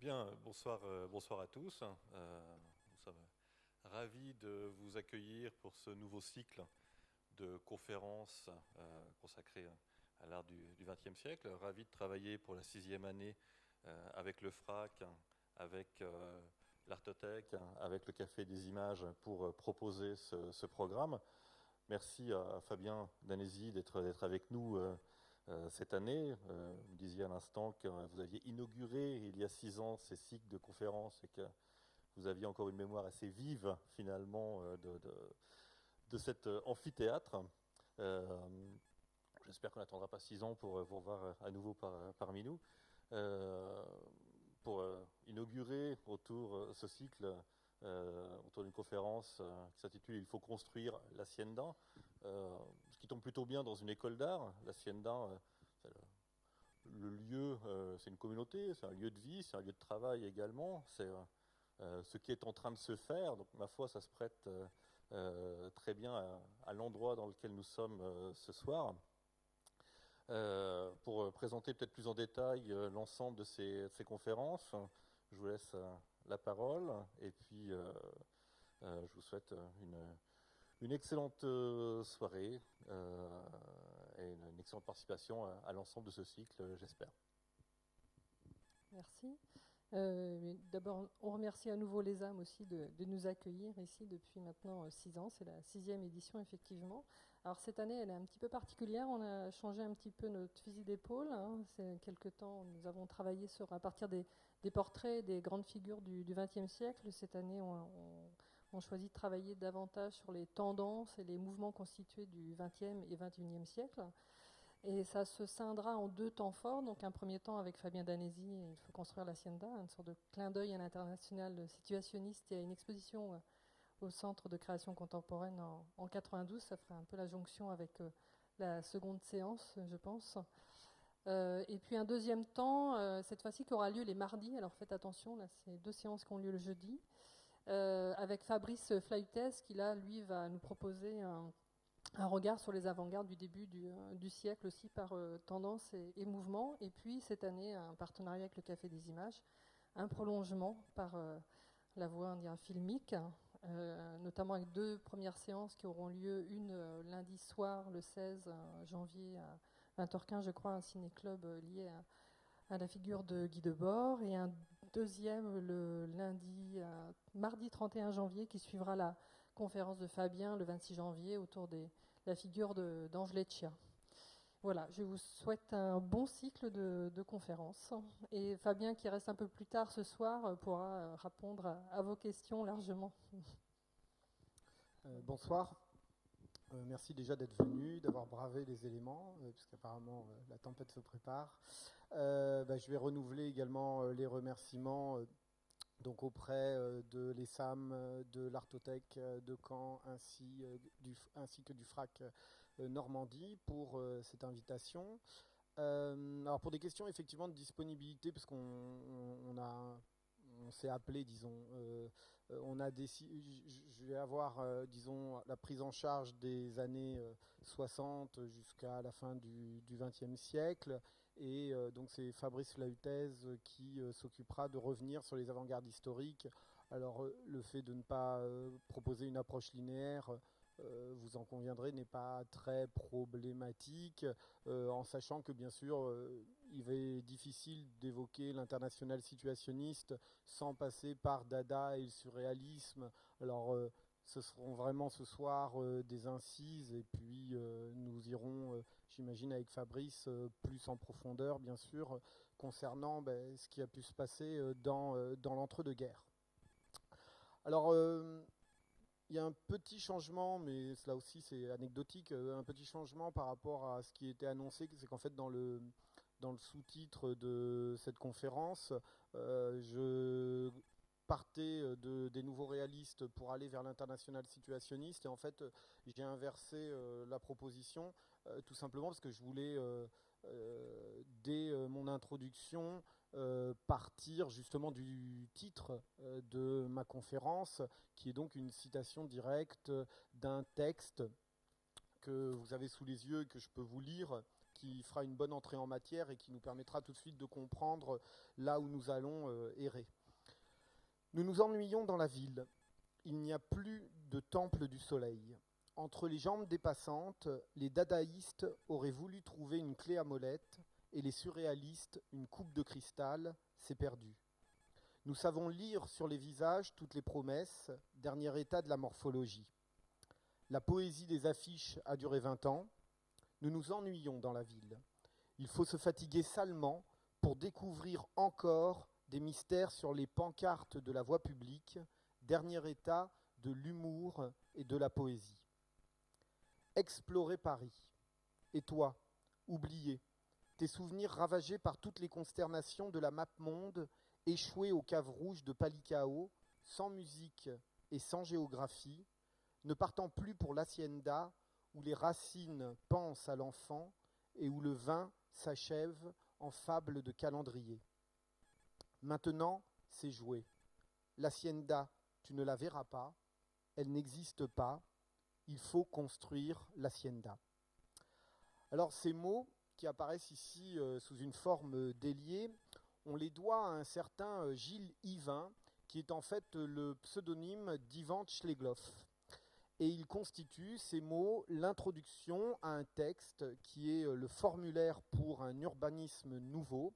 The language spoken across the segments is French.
Bien, bonsoir à tous. Nous sommes ravis de vous accueillir pour ce nouveau cycle de conférences consacrées à l'art du XXe siècle. Ravis de travailler pour la 6e année avec le FRAC, avec l'Artothèque, avec le Café des Images pour proposer ce programme. Merci à Fabien Danesi d'être avec nous cette année. Vous me disiez à l'instant que vous aviez inauguré il y a 6 ans ces cycles de conférences et que vous aviez encore une mémoire assez vive finalement de cet amphithéâtre. Euh, J'espère qu'on n'attendra pas 6 ans pour vous revoir à nouveau parmi nous. Euh, pour inaugurer autour ce cycle, autour d'une conférence qui s'intitule Il faut construire l'Hacienda, ce qui tombe plutôt bien dans une école d'art. L'Hacienda, c'est le lieu, c'est une communauté, c'est un lieu de vie, c'est un lieu de travail également. C'est ce qui est en train de se faire. Donc, ma foi, ça se prête très bien à l'endroit dans lequel nous sommes ce soir. Pour présenter peut-être plus en détail l'ensemble de ces conférences, je vous laisse la parole et puis je vous souhaite une excellente soirée et une excellente participation à l'ensemble de ce cycle, j'espère. Merci. D'abord, on remercie à nouveau les âmes aussi de nous accueillir ici depuis maintenant 6 ans. C'est la 6e édition, effectivement. Alors, cette année, elle est un petit peu particulière. On a changé un petit peu notre fusil d'épaule. C'est quelque temps, nous avons travaillé à partir des portraits des grandes figures du XXe siècle. Cette année, on choisit de travailler davantage sur les tendances et les mouvements constitués du XXe et XXIe siècle. Et ça se scindra en 2 temps forts. Donc un premier temps avec Fabien Danesi, il faut construire l'Hacienda, une sorte de clin d'œil à l'international situationniste et à une exposition au Centre de création contemporaine en 92. Ça fera un peu la jonction avec la seconde séance, je pense. Et puis un deuxième temps, cette fois-ci qui aura lieu les mardis. Alors faites attention, là c'est 2 séances qui ont lieu le jeudi, avec Fabrice Flautès qui là, lui, va nous proposer un regard sur les avant-gardes du début du siècle aussi par tendance et mouvement. Et puis cette année, un partenariat avec le Café des Images, un prolongement par la voie filmique, notamment avec 2 premières séances qui auront lieu, une lundi soir, le 16 janvier à 20h15, je crois, un ciné-club lié à la figure de Guy Debord, et un deuxième le mardi 31 janvier, qui suivra la conférence de Fabien le 26 janvier autour de la figure d'Ange Leccia. Voilà, je vous souhaite un bon cycle de conférences. Et Fabien, qui reste un peu plus tard ce soir, pourra répondre à vos questions largement. Bonsoir. Merci déjà d'être venu, d'avoir bravé les éléments, puisqu'apparemment la tempête se prépare. Je vais renouveler également les remerciements donc auprès de l'ESAM, de l'Artothèque de Caen, ainsi que du FRAC Normandie pour cette invitation. Alors pour des questions effectivement de disponibilité, parce on s'est appelé, disons, on a décidé, je vais avoir, disons, la prise en charge des années 60 jusqu'à la fin du XXe siècle, et donc c'est Fabrice Lautez qui s'occupera de revenir sur les avant-gardes historiques. Alors le fait de ne pas proposer une approche linéaire, vous en conviendrez, n'est pas très problématique, en sachant que bien sûr il est difficile d'évoquer l'international situationniste sans passer par Dada et le surréalisme. Alors ce seront vraiment ce soir des incises, et puis nous irons, j'imagine avec Fabrice, plus en profondeur bien sûr, concernant ce qui a pu se passer dans l'entre-deux-guerres. Alors il y a un petit changement, mais cela aussi c'est anecdotique, un petit changement par rapport à ce qui était annoncé, c'est qu'en fait dans le sous-titre de cette conférence, je partais des nouveaux réalistes pour aller vers l'international situationniste, et en fait j'ai inversé la proposition, tout simplement parce que je voulais, dès mon introduction, partir justement du titre de ma conférence, qui est donc une citation directe d'un texte que vous avez sous les yeux et que je peux vous lire, qui fera une bonne entrée en matière et qui nous permettra tout de suite de comprendre là où nous allons errer. Nous nous ennuyons dans la ville. Il n'y a plus de temple du soleil. Entre les jambes dépassantes, les dadaïstes auraient voulu trouver une clé à molette et les surréalistes une coupe de cristal, c'est perdu. Nous savons lire sur les visages toutes les promesses, dernier état de la morphologie. La poésie des affiches a duré 20 ans. Nous nous ennuyons dans la ville. Il faut se fatiguer salement pour découvrir encore des mystères sur les pancartes de la voie publique, dernier état de l'humour et de la poésie. Explorer Paris. Et toi, oublié, tes souvenirs ravagés par toutes les consternations de la map-monde, échoués aux caves rouges de Palicao, sans musique et sans géographie, ne partant plus pour l'hacienda, où les racines pensent à l'enfant et où le vin s'achève en fable de calendrier. Maintenant, c'est joué. L'hacienda, tu ne la verras pas, elle n'existe pas, il faut construire l'hacienda. Alors ces mots qui apparaissent ici sous une forme déliée, on les doit à un certain Gilles Yvain, qui est en fait le pseudonyme d'Ivan Tchlegloff. Et il constitue, ces mots, l'introduction à un texte qui est le formulaire pour un urbanisme nouveau,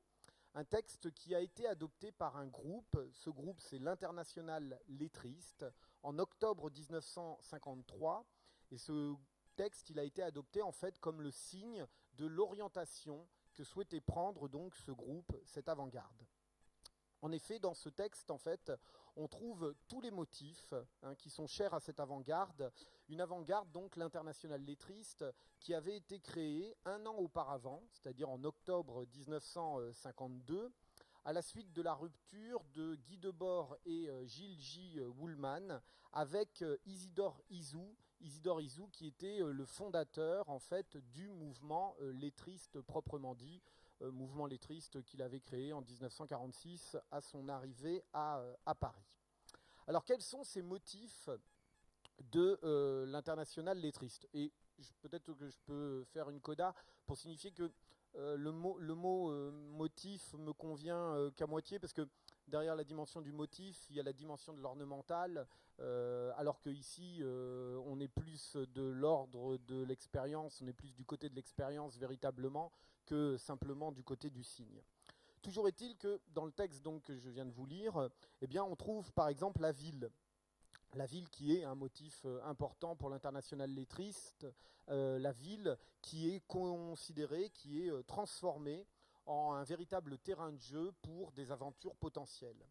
un texte qui a été adopté par un groupe, ce groupe c'est l'Internationale lettriste, en octobre 1953, et ce texte il a été adopté en fait comme le signe de l'orientation que souhaitait prendre donc ce groupe, cette avant-garde. En effet, dans ce texte, en fait, on trouve tous les motifs qui sont chers à cette avant-garde. Une avant-garde, donc l'Internationale lettriste, qui avait été créée un an auparavant, c'est-à-dire en octobre 1952, à la suite de la rupture de Guy Debord et Gilles J. Woolman avec Isidore Isou. Isidore Isou qui était le fondateur en fait du mouvement lettriste proprement dit, mouvement lettriste qu'il avait créé en 1946 à son arrivée à Paris. Alors quels sont ces motifs de l'Internationale lettriste? Et peut-être que je peux faire une coda pour signifier que le mot motif me convient qu'à moitié, parce que derrière la dimension du motif, il y a la dimension de l'ornemental, alors qu'ici, on est plus de l'ordre de l'expérience, on est plus du côté de l'expérience véritablement que simplement du côté du signe. Toujours est-il que dans le texte donc, que je viens de vous lire, eh bien, on trouve par exemple la ville. La ville qui est un motif important pour l'Internationale lettriste, la ville qui est considérée, qui est transformée en un véritable terrain de jeu pour des aventures potentielles.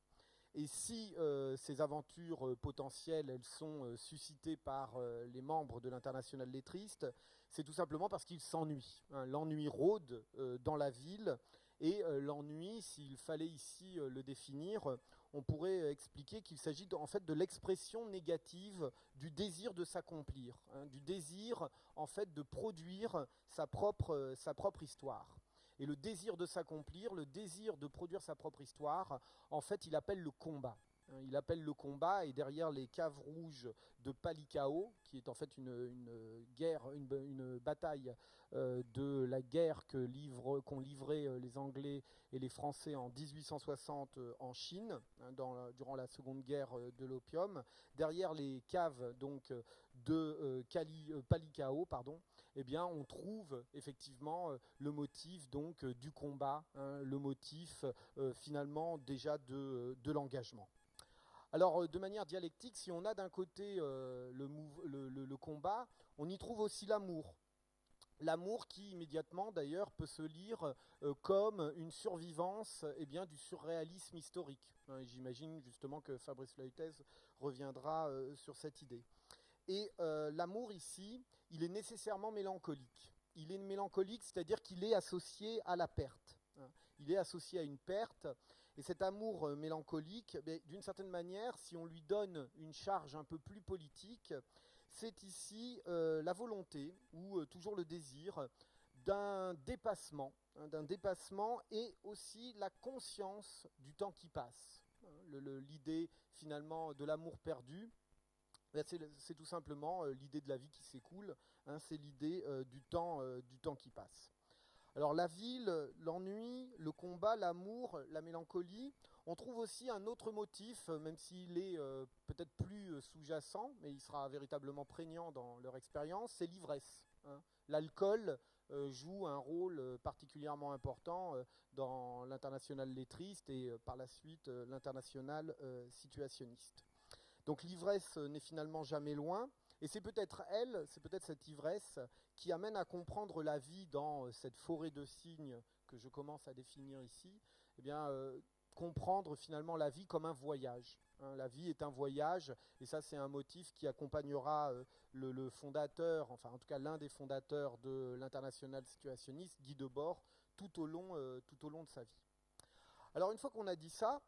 Et si ces aventures potentielles, elles sont suscitées par les membres de l'Internationale lettriste, c'est tout simplement parce qu'ils s'ennuient. L'ennui rôde dans la ville, et l'ennui, s'il fallait ici le définir, on pourrait expliquer qu'il s'agit en fait de l'expression négative du désir de s'accomplir, du désir en fait de produire sa propre histoire. Et le désir de s'accomplir, le désir de produire sa propre histoire, en fait, il appelle le combat. Il appelle le combat, et derrière les caves rouges de Palicao, qui est en fait une guerre, une bataille de la guerre qu'ont livré les Anglais et les Français en 1860 en Chine, durant la seconde guerre de l'opium. Derrière les caves donc, de Palicao, eh bien, on trouve effectivement le motif donc, du combat, le motif finalement déjà de l'engagement. Alors, de manière dialectique, si on a d'un côté le combat, on y trouve aussi l'amour. L'amour qui, immédiatement, d'ailleurs, peut se lire comme une survivance bien, du surréalisme historique. J'imagine justement que Fabrice Leuytez reviendra sur cette idée. Et l'amour, ici, il est nécessairement mélancolique. Il est mélancolique, c'est-à-dire qu'il est associé à la perte. Il est associé à une perte. Et cet amour mélancolique, d'une certaine manière, si on lui donne une charge un peu plus politique, c'est ici la volonté, ou toujours le désir, d'un dépassement et aussi la conscience du temps qui passe. L'idée finalement de l'amour perdu, c'est tout simplement l'idée de la vie qui s'écoule, c'est l'idée du temps qui passe. Alors la ville, l'ennui, le combat, l'amour, la mélancolie. On trouve aussi un autre motif, même s'il est peut-être plus sous-jacent, mais il sera véritablement prégnant dans leur expérience, c'est l'ivresse. Hein. L'alcool joue un rôle particulièrement important dans l'international lettriste et par la suite l'international situationniste. Donc l'ivresse n'est finalement jamais loin, et c'est peut-être cette ivresse qui amène à comprendre la vie dans cette forêt de signes que je commence à définir ici, eh bien, comprendre finalement la vie comme un voyage. Hein. La vie est un voyage, et ça c'est un motif qui accompagnera le fondateur, enfin en tout cas l'un des fondateurs de l'international situationniste, Guy Debord, tout au long de sa vie. Alors une fois qu'on a dit ça,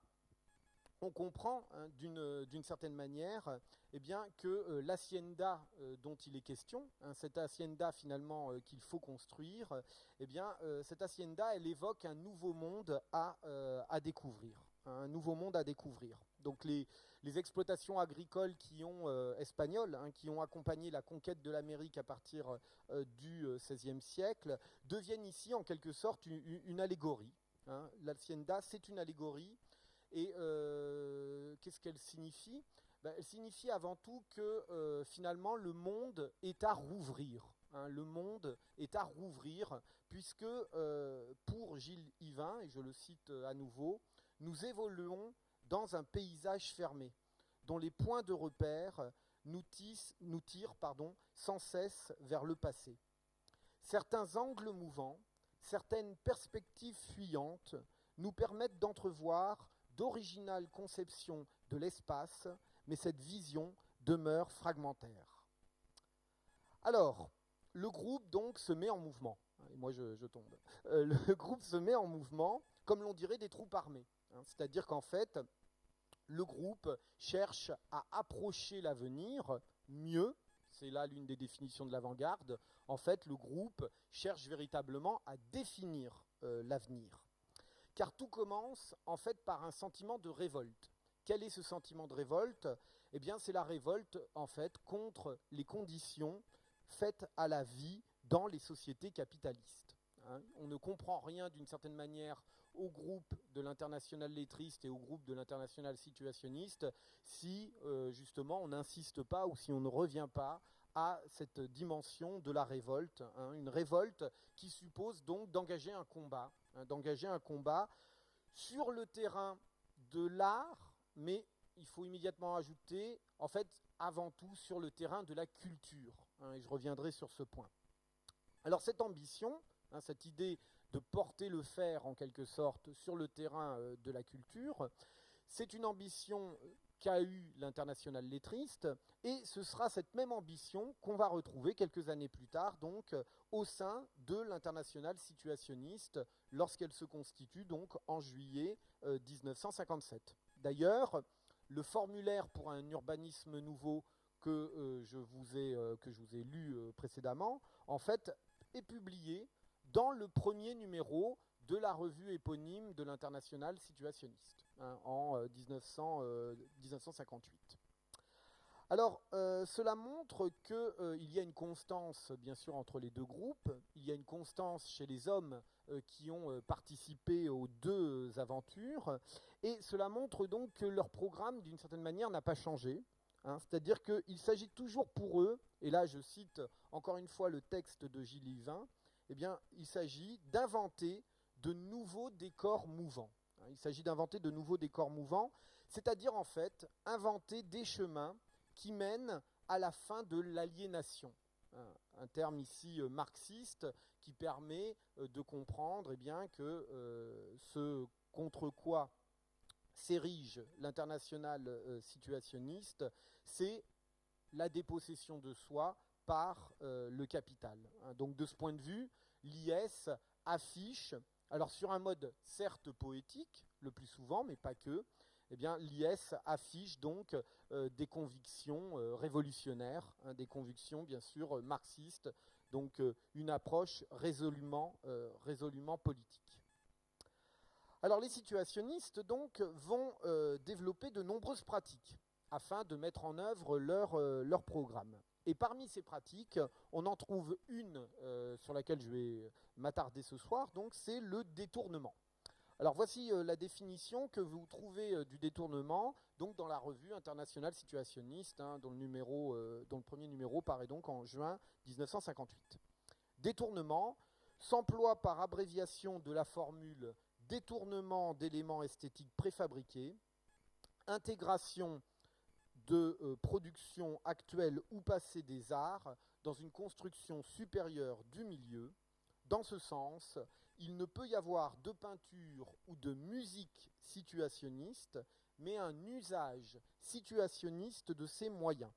on comprend hein, d'une certaine manière eh bien, que l'hacienda dont il est question, hein, cette hacienda finalement qu'il faut construire, eh bien, cette hacienda elle évoque un nouveau monde à découvrir. Un nouveau monde à découvrir. Donc les exploitations agricoles espagnoles hein, qui ont accompagné la conquête de l'Amérique à partir du XVIe siècle deviennent ici en quelque sorte une allégorie. Hein. L'hacienda c'est une allégorie. Et qu'est-ce qu'elle signifie ? Elle signifie avant tout que finalement le monde est à rouvrir. Hein, le monde est à rouvrir puisque pour Gilles Yvain, et je le cite à nouveau, nous évoluons dans un paysage fermé dont les points de repère nous tirent sans cesse vers le passé. Certains angles mouvants, certaines perspectives fuyantes nous permettent d'entrevoir d'originales conceptions de l'espace, mais cette vision demeure fragmentaire. Alors, le groupe donc se met en mouvement. Et moi je tombe. Le groupe se met en mouvement, comme l'on dirait des troupes armées. Hein, c'est-à-dire qu'en fait, le groupe cherche à approcher l'avenir mieux. C'est là l'une des définitions de l'avant-garde. En fait, le groupe cherche véritablement à définir l'avenir. Car tout commence en fait par un sentiment de révolte. Quel est ce sentiment de révolte ? Eh bien, c'est la révolte en fait contre les conditions faites à la vie dans les sociétés capitalistes. Hein, on ne comprend rien d'une certaine manière au groupe de l'international lettriste et au groupe de l'international situationniste si justement on n'insiste pas ou si on ne revient pas à cette dimension de la révolte, hein, une révolte qui suppose donc d'engager un combat sur le terrain de l'art, mais il faut immédiatement ajouter, en fait, avant tout sur le terrain de la culture, hein, et je reviendrai sur ce point. Alors cette ambition, hein, cette idée de porter le fer en quelque sorte sur le terrain de la culture, c'est une ambition qu'a eu l'international lettriste, et ce sera cette même ambition qu'on va retrouver quelques années plus tard, donc au sein de l'international situationniste, lorsqu'elle se constitue donc en juillet 1957. D'ailleurs, le formulaire pour un urbanisme nouveau que je vous ai lu précédemment, en fait, est publié dans le premier numéro de la revue éponyme de l'international situationniste, hein, en 1958. Alors, cela montre qu'il y a une constance, bien sûr, entre les deux groupes. Il y a une constance chez les hommes qui ont participé aux deux aventures. Et cela montre donc que leur programme, d'une certaine manière, n'a pas changé. Hein, c'est-à-dire qu'il s'agit toujours pour eux, et là je cite encore une fois le texte de Gilles Yvain, eh bien, il s'agit d'inventer de nouveaux décors mouvants. Hein, il s'agit d'inventer de nouveaux décors mouvants, c'est-à-dire en fait inventer des chemins qui mène à la fin de l'aliénation. Un terme ici marxiste qui permet de comprendre eh bien, que ce contre quoi s'érige l'international situationniste, c'est la dépossession de soi par le capital. Donc de ce point de vue, l'IS affiche, alors sur un mode certes poétique, le plus souvent, mais pas que, eh bien, l'IS affiche donc des convictions révolutionnaires, hein, des convictions bien sûr marxistes, donc une approche résolument politique. Alors les situationnistes donc vont développer de nombreuses pratiques afin de mettre en œuvre leur programme. Et parmi ces pratiques, on en trouve une sur laquelle je vais m'attarder ce soir, donc c'est le détournement. Alors voici la définition que vous trouvez du détournement donc dans la revue internationale situationniste, dont le premier numéro paraît donc en juin 1958. Détournement s'emploie par abréviation de la formule détournement d'éléments esthétiques préfabriqués, intégration de production actuelle ou passée des arts dans une construction supérieure du milieu. Dans ce sens, il ne peut y avoir de peinture ou de musique situationniste, mais un usage situationniste de ces moyens.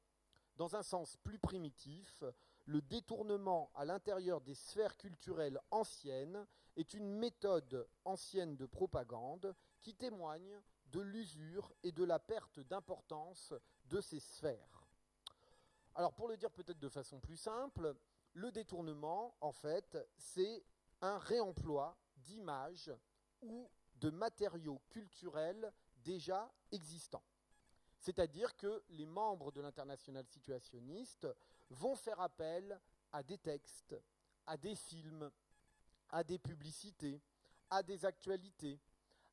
Dans un sens plus primitif, le détournement à l'intérieur des sphères culturelles anciennes est une méthode ancienne de propagande qui témoigne de l'usure et de la perte d'importance de ces sphères. Alors pour le dire peut-être de façon plus simple, le détournement, en fait, c'est un réemploi d'images ou de matériaux culturels déjà existants. C'est-à-dire que les membres de l'Internationale situationniste vont faire appel à des textes, à des films, à des publicités, à des actualités,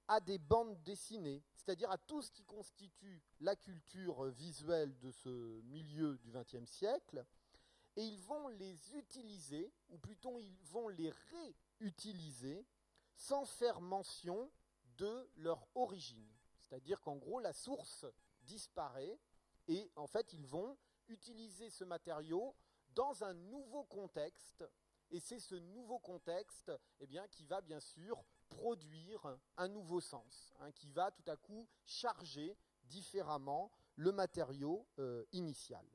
à des bandes dessinées, c'est-à-dire à tout ce qui constitue la culture visuelle de ce milieu du XXe siècle, et ils vont les utiliser, ou plutôt ils vont les réutiliser, sans faire mention de leur origine. C'est-à-dire qu'en gros, la source disparaît, et en fait, ils vont utiliser ce matériau dans un nouveau contexte, et c'est ce nouveau contexte qui va bien sûr produire un nouveau sens, qui va tout à coup charger différemment le matériau initial.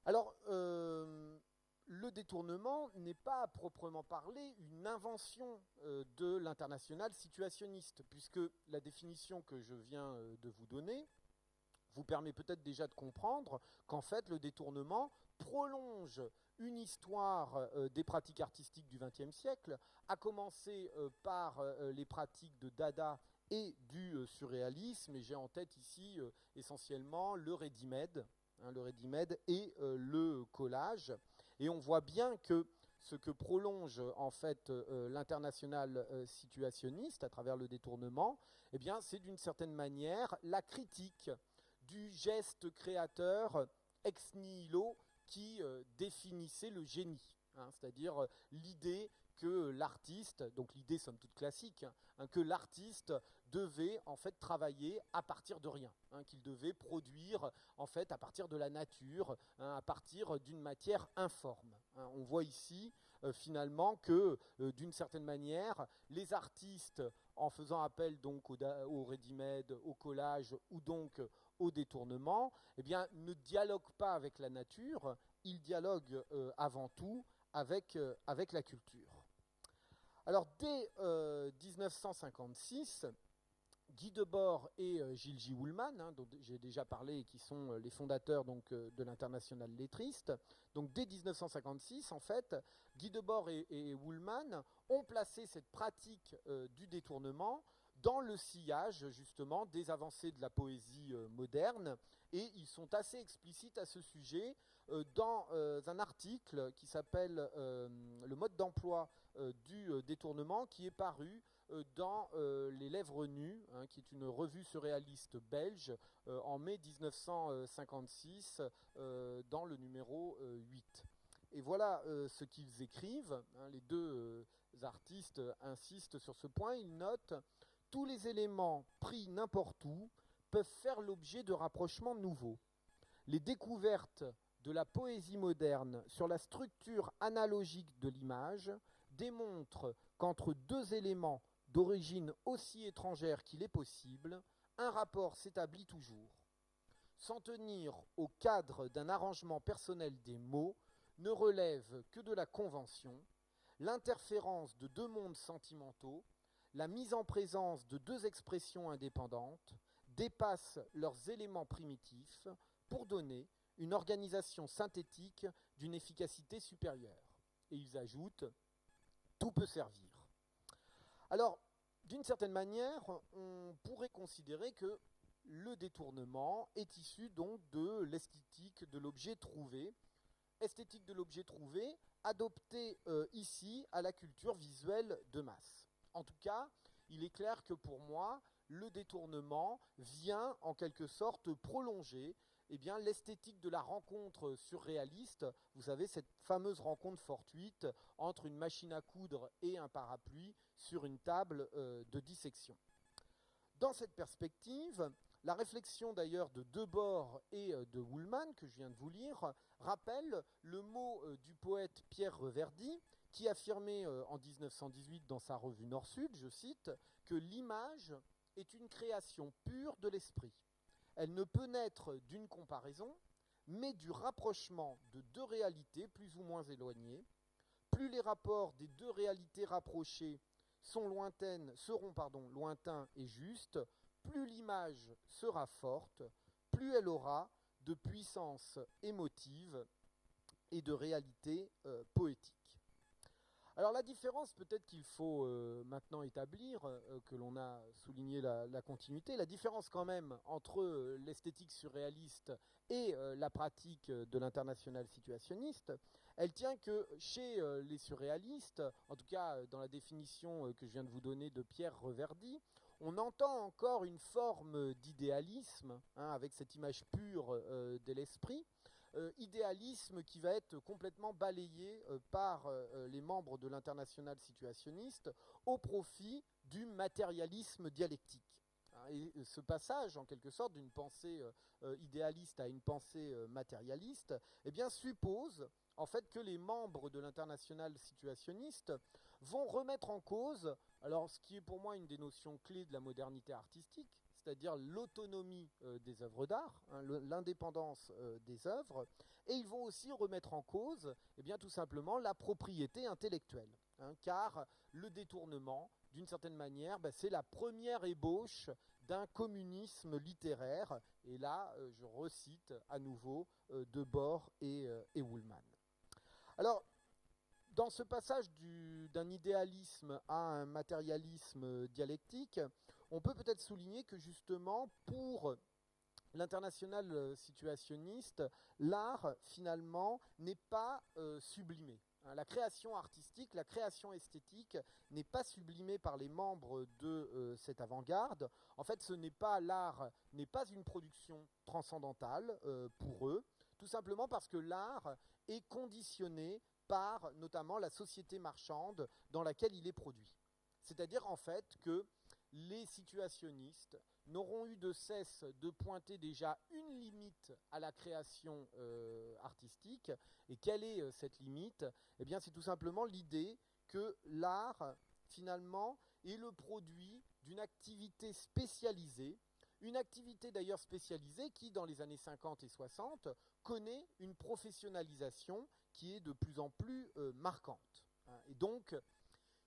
Alors, le détournement n'est pas à proprement parler une invention de l'international situationniste, puisque la définition que je viens de vous donner vous permet peut-être déjà de comprendre qu'en fait le détournement prolonge une histoire des pratiques artistiques du XXe siècle, à commencer par les pratiques de Dada et du surréalisme, et j'ai en tête ici essentiellement le ready-made, et le collage. Et on voit bien que ce que prolonge en fait l'international situationniste à travers le détournement, c'est d'une certaine manière la critique du geste créateur ex nihilo qui définissait le génie, c'est-à-dire l'idée que l'artiste, donc l'idée somme toute classique, que l'artiste devait en fait travailler à partir de rien, qu'il devait produire en fait à partir de la nature, à partir d'une matière informe. On voit ici finalement que d'une certaine manière, les artistes, en faisant appel donc au ready-made, au collage ou donc au détournement, ne dialoguent pas avec la nature, ils dialoguent avant tout avec la culture. Alors dès 1956, Guy Debord et Gilles J. Woolman, dont j'ai déjà parlé et qui sont les fondateurs donc, de l'Internationale lettriste, donc dès 1956, en fait, Guy Debord et Woolman ont placé cette pratique du détournement dans le sillage justement des avancées de la poésie moderne, et ils sont assez explicites à ce sujet dans un article qui s'appelle Le mode d'emploi du détournement, qui est paru dans Les Lèvres nues, qui est une revue surréaliste belge, en mai 1956, dans le numéro 8. Et voilà ce qu'ils écrivent. Les deux artistes insistent sur ce point. Ils notent « Tous les éléments pris n'importe où peuvent faire l'objet de rapprochements nouveaux. Les découvertes de la poésie moderne sur la structure analogique de l'image démontrent qu'entre deux éléments d'origine aussi étrangère qu'il est possible, un rapport s'établit toujours. S'en tenir au cadre d'un arrangement personnel des mots ne relève que de la convention, l'interférence de deux mondes sentimentaux, la mise en présence de deux expressions indépendantes, dépasse leurs éléments primitifs pour donner une organisation synthétique d'une efficacité supérieure. » Et ils ajoutent « Tout peut servir ». Alors, d'une certaine manière, on pourrait considérer que le détournement est issu donc de l'esthétique de l'objet trouvé, esthétique de l'objet trouvé, adoptée ici à la culture visuelle de masse. En tout cas, il est clair que pour moi, le détournement vient en quelque sorte prolonger l'esthétique de la rencontre surréaliste. Vous savez, cette fameuse rencontre fortuite entre une machine à coudre et un parapluie sur une table de dissection. Dans cette perspective, la réflexion d'ailleurs de Debord et de Woolman, que je viens de vous lire, rappelle le mot du poète Pierre Reverdy, qui affirmait en 1918 dans sa revue Nord-Sud, je cite, que l'image est une création pure de l'esprit. Elle ne peut naître d'une comparaison, mais du rapprochement de deux réalités plus ou moins éloignées. Plus les rapports des deux réalités rapprochées seront lointains et justes, plus l'image sera forte, plus elle aura de puissance émotive et de réalité poétique. Alors la différence peut-être qu'il faut maintenant établir, que l'on a souligné la continuité, la différence quand même entre l'esthétique surréaliste et la pratique de l'international situationniste, elle tient que chez les surréalistes, en tout cas dans la définition que je viens de vous donner de Pierre Reverdy, on entend encore une forme d'idéalisme, avec cette image pure de l'esprit, idéalisme qui va être complètement balayé par les membres de l'international situationniste au profit du matérialisme dialectique. Et ce passage, en quelque sorte, d'une pensée idéaliste à une pensée matérialiste, suppose en fait que les membres de l'international situationniste vont remettre en cause, alors ce qui est pour moi une des notions clés de la modernité artistique, c'est-à-dire l'autonomie des œuvres d'art, l'indépendance des œuvres, et ils vont aussi remettre en cause tout simplement la propriété intellectuelle, car le détournement, d'une certaine manière, c'est la première ébauche d'un communisme littéraire, et là je recite à nouveau Debord et Woolman. Alors, dans ce passage d'un idéalisme à un matérialisme dialectique, on peut peut-être souligner que justement, pour l'international situationniste, l'art, finalement, n'est pas sublimé. La création artistique, la création esthétique n'est pas sublimée par les membres de cette avant-garde. En fait, l'art n'est pas une production transcendantale pour eux, tout simplement parce que l'art est conditionné par notamment la société marchande dans laquelle il est produit. C'est-à-dire en fait que les situationnistes n'auront eu de cesse de pointer déjà une limite à la création artistique. Et quelle est cette limite ? C'est tout simplement l'idée que l'art, finalement, est le produit d'une activité spécialisée, une activité d'ailleurs spécialisée qui, dans les années 50 et 60, connaît une professionnalisation qui est de plus en plus marquante. Et donc,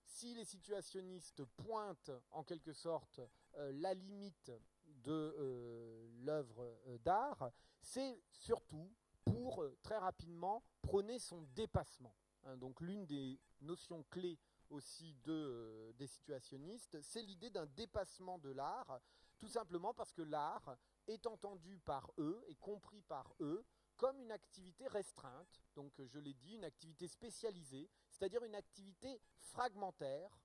si les situationnistes pointent en quelque sorte la limite de l'œuvre d'art, c'est surtout pour très rapidement prôner son dépassement. Donc l'une des notions clés aussi des situationnistes, c'est l'idée d'un dépassement de l'art, tout simplement parce que l'art est entendu par eux et compris par eux comme une activité restreinte, donc je l'ai dit, une activité spécialisée, c'est-à-dire une activité fragmentaire,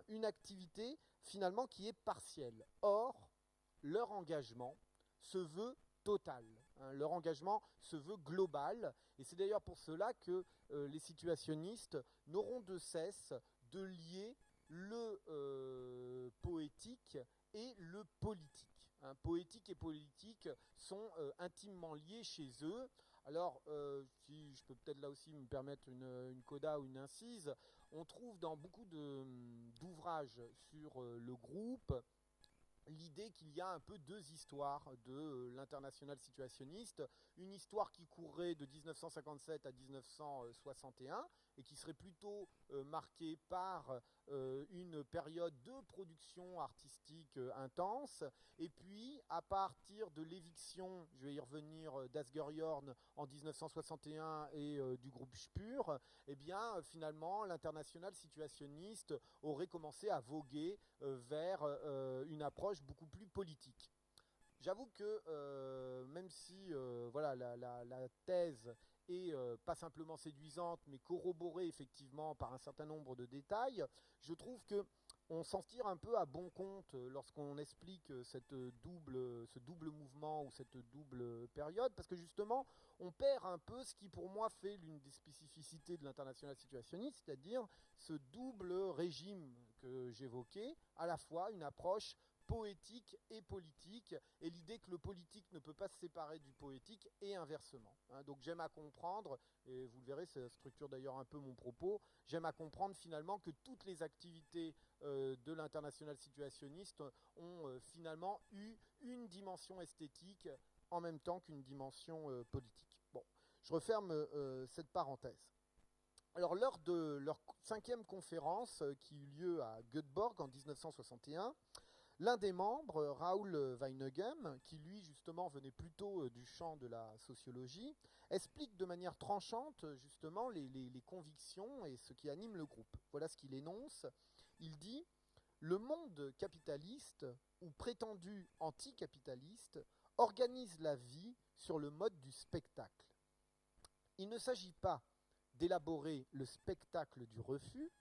une activité finalement qui est partielle. Or, leur engagement se veut total, leur engagement se veut global, et c'est d'ailleurs pour cela que les situationnistes n'auront de cesse de lier le poétique et le politique. Poétique et politique sont intimement liés chez eux. Alors, si je peux peut-être là aussi me permettre une coda ou une incise, on trouve dans beaucoup d'ouvrages sur le groupe l'idée qu'il y a un peu deux histoires de l'international situationniste. Une histoire qui courrait de 1957 à 1961 et qui serait plutôt marquée par une période de production artistique intense. Et puis, à partir de l'éviction, je vais y revenir, d'Asger-Jorn en 1961 et du groupe Spur, finalement, l'international situationniste aurait commencé à voguer vers une approche beaucoup plus politique. j'avoue que même si voilà, la thèse est pas simplement séduisante, mais corroborée effectivement par un certain nombre de détails, je trouve que on s'en tire un peu à bon compte lorsqu'on explique ce double mouvement ou cette double période, parce que justement, on perd un peu ce qui pour moi fait l'une des spécificités de l'international situationniste, c'est-à-dire ce double régime que j'évoquais, à la fois une approche poétique et politique, et l'idée que le politique ne peut pas se séparer du poétique et inversement. Donc j'aime à comprendre, et vous le verrez, ça structure d'ailleurs un peu mon propos, j'aime à comprendre finalement que toutes les activités de l'international situationniste ont finalement eu une dimension esthétique en même temps qu'une dimension politique. Bon, je referme cette parenthèse. Alors, lors de leur 5e conférence qui eut lieu à Göteborg en 1961, l'un des membres, Raoul Weinegem, qui lui justement venait plutôt du champ de la sociologie, explique de manière tranchante justement les convictions et ce qui anime le groupe. Voilà ce qu'il énonce. Il dit « Le monde capitaliste, ou prétendu anticapitaliste, organise la vie sur le mode du spectacle. Il ne s'agit pas d'élaborer le spectacle du refus,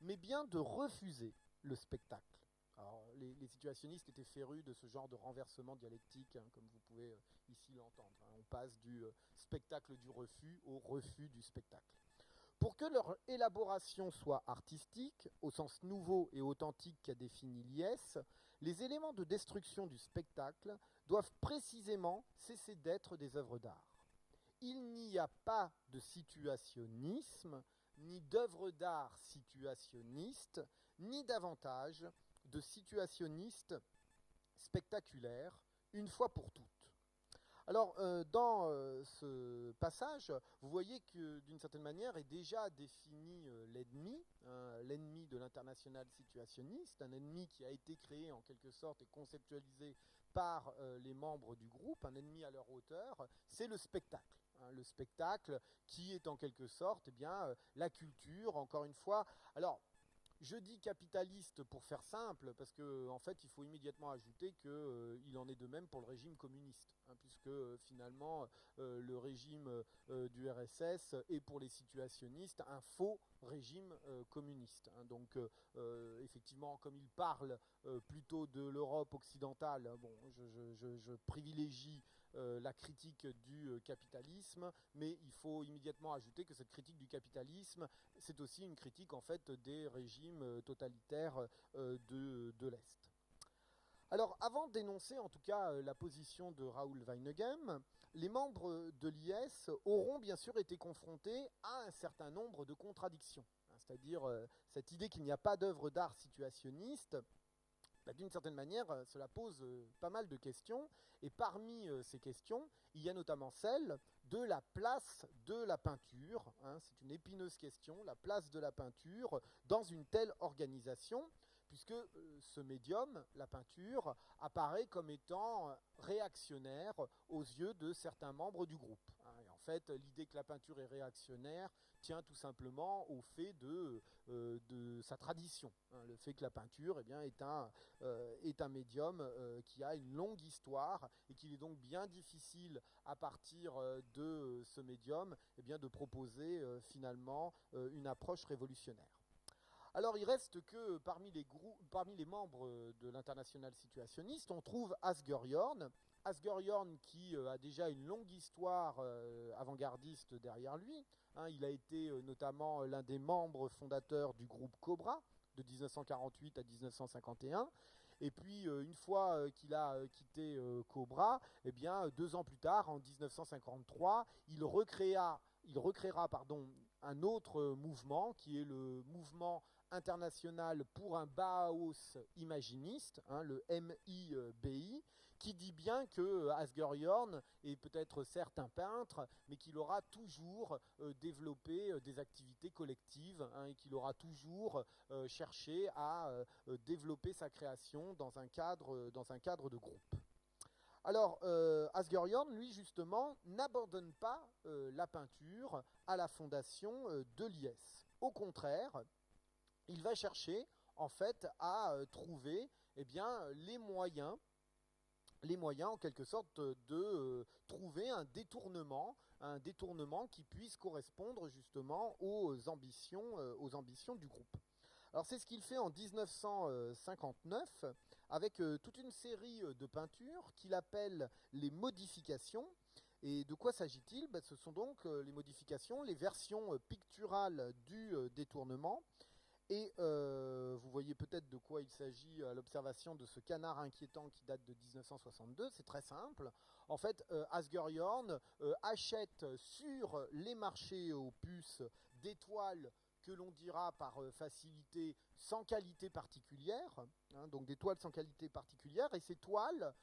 mais bien de refuser le spectacle. » Alors, les situationnistes étaient férus de ce genre de renversement dialectique, comme vous pouvez ici l'entendre. On passe du spectacle du refus au refus du spectacle. Pour que leur élaboration soit artistique, au sens nouveau et authentique qu'a défini Liès, les éléments de destruction du spectacle doivent précisément cesser d'être des œuvres d'art. Il n'y a pas de situationnisme, ni d'œuvre d'art situationniste, ni davantage de situationniste spectaculaire, une fois pour toutes. Alors, dans ce passage, vous voyez que, d'une certaine manière, est déjà défini l'ennemi, l'ennemi de l'international situationniste, un ennemi qui a été créé en quelque sorte et conceptualisé par les membres du groupe, un ennemi à leur hauteur, c'est le spectacle. Le spectacle qui est en quelque sorte la culture, encore une fois. Alors, je dis capitaliste pour faire simple, parce qu'en fait, il faut immédiatement ajouter qu'il en est de même pour le régime communiste, puisque finalement, le régime du RSS est pour les situationnistes un faux régime communiste. Donc, effectivement, comme il parle plutôt de l'Europe occidentale, bon, je privilégie la critique du capitalisme, mais il faut immédiatement ajouter que cette critique du capitalisme, c'est aussi une critique en fait des régimes totalitaires de l'Est. Alors, avant d'énoncer en tout cas la position de Raoul Weinegem, les membres de l'IS auront bien sûr été confrontés à un certain nombre de contradictions, c'est-à-dire cette idée qu'il n'y a pas d'œuvre d'art situationniste. D'une certaine manière, cela pose pas mal de questions, et parmi ces questions, il y a notamment celle de la place de la peinture. C'est une épineuse question, la place de la peinture dans une telle organisation, puisque ce médium, la peinture, apparaît comme étant réactionnaire aux yeux de certains membres du groupe. Et en fait, l'idée que la peinture est réactionnaire tient tout simplement au fait de sa tradition. Le fait que la peinture est un médium qui a une longue histoire et qu'il est donc bien difficile à partir de ce médium de proposer finalement une approche révolutionnaire. Alors il reste que parmi les membres de l'international situationniste, on trouve Asger Jorn. Asger Jorn qui a déjà une longue histoire avant-gardiste derrière lui. Il a été notamment l'un des membres fondateurs du groupe Cobra de 1948 à 1951. Et puis une fois qu'il a quitté Cobra, 2 ans plus tard, en 1953, il recréera un autre mouvement qui est le mouvement international pour un Bauhaus imaginiste, le MIBI, qui dit bien que Asger Jorn est peut-être certes un peintre, mais qu'il aura toujours développé des activités collectives et qu'il aura toujours cherché à développer sa création dans un cadre de groupe. Alors, Asger Jorn, lui, justement, n'abandonne pas la peinture à la fondation de l'IS. Au contraire, il va chercher, en fait, à trouver les moyens les moyens en quelque sorte de trouver un détournement qui puisse correspondre justement aux ambitions du groupe. Alors c'est ce qu'il fait en 1959 avec toute une série de peintures qu'il appelle les modifications. Et de quoi s'agit-il? Ce sont donc les modifications, les versions picturales du détournement. Et vous voyez peut-être de quoi il s'agit à l'observation de ce canard inquiétant qui date de 1962. C'est très simple. En fait, Asger-Jorn achète sur les marchés aux puces des toiles que l'on dira par facilité sans qualité particulière, donc des toiles sans qualité particulière, et ces toiles,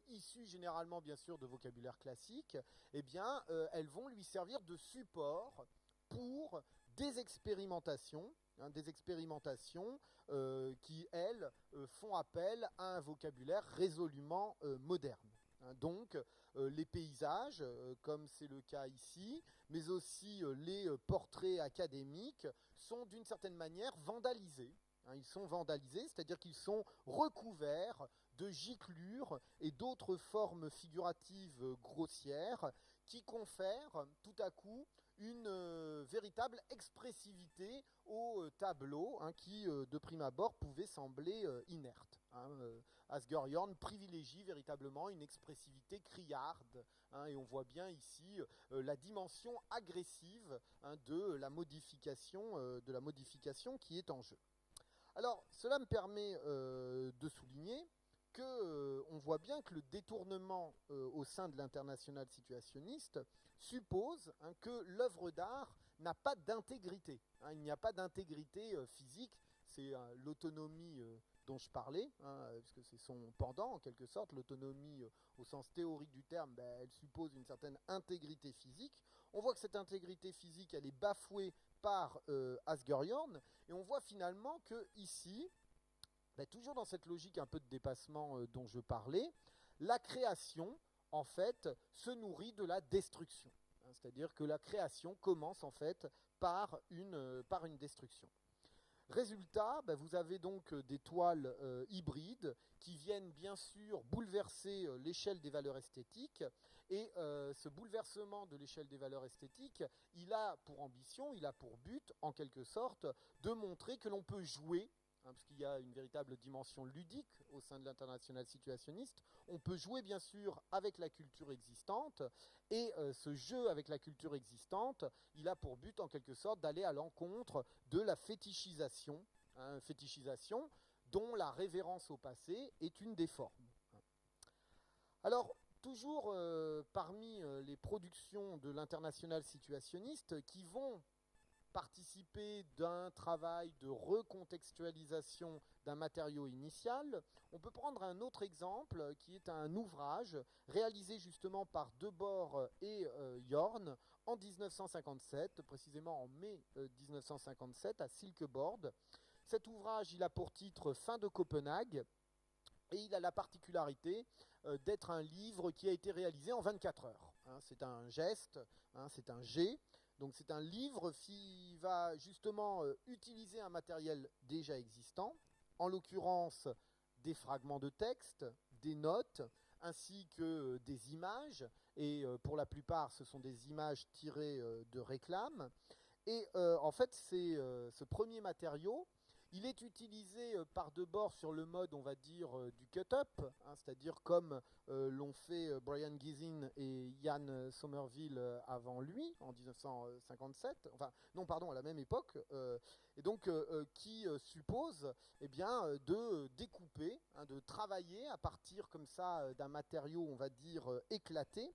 issues généralement bien sûr de vocabulaire classique, eh bien, elles vont lui servir de support pour des expérimentations, qui, elles, font appel à un vocabulaire résolument moderne. Donc, les paysages, comme c'est le cas ici, mais aussi les portraits académiques, sont d'une certaine manière vandalisés. Ils sont vandalisés, c'est-à-dire qu'ils sont recouverts de giclures et d'autres formes figuratives grossières qui confèrent tout à coup une véritable expressivité au tableau qui, de prime abord, pouvait sembler inerte. Asger-Jorn privilégie véritablement une expressivité criarde, et on voit bien ici la dimension agressive de la modification qui est en jeu. Alors, cela me permet de souligner qu'on voit bien que le détournement au sein de l'international situationniste suppose que l'œuvre d'art n'a pas d'intégrité. Il n'y a pas d'intégrité physique, c'est l'autonomie dont je parlais, puisque c'est son pendant en quelque sorte. L'autonomie au sens théorique du terme, elle suppose une certaine intégrité physique. On voit que cette intégrité physique, elle est bafouée par Asger-Jorn, et on voit finalement que ici, toujours dans cette logique un peu de dépassement dont je parlais, la création, en fait, se nourrit de la destruction. C'est-à-dire que la création commence, en fait, par une destruction. Résultat, vous avez donc des toiles hybrides qui viennent bien sûr bouleverser l'échelle des valeurs esthétiques. Et ce bouleversement de l'échelle des valeurs esthétiques, il a pour ambition, il a pour but, en quelque sorte, de montrer que l'on peut jouer, parce qu'il y a une véritable dimension ludique au sein de l'international situationniste. On peut jouer bien sûr avec la culture existante, et ce jeu avec la culture existante, il a pour but en quelque sorte d'aller à l'encontre de la fétichisation, fétichisation dont la révérence au passé est une des formes. Alors, toujours parmi les productions de l'international situationniste qui vont participer d'un travail de recontextualisation d'un matériau initial, on peut prendre un autre exemple qui est un ouvrage réalisé justement par Debord et Jorn en 1957, précisément en mai 1957 à Silkeborg. Cet ouvrage, il a pour titre Fin de Copenhague, et il a la particularité d'être un livre qui a été réalisé en 24 heures. C'est un geste, c'est un G. Donc c'est un livre qui va justement utiliser un matériel déjà existant, en l'occurrence des fragments de texte, des notes, ainsi que des images, et pour la plupart ce sont des images tirées de réclames. Et en fait ce premier matériau, il est utilisé par Debord sur le mode, on va dire, du cut-up, c'est-à-dire comme l'ont fait Brian Gysin et Ian Somerville avant lui, en 1957, enfin, non, pardon, à la même époque, et donc qui suppose de découper, de travailler à partir comme ça d'un matériau, on va dire, éclaté.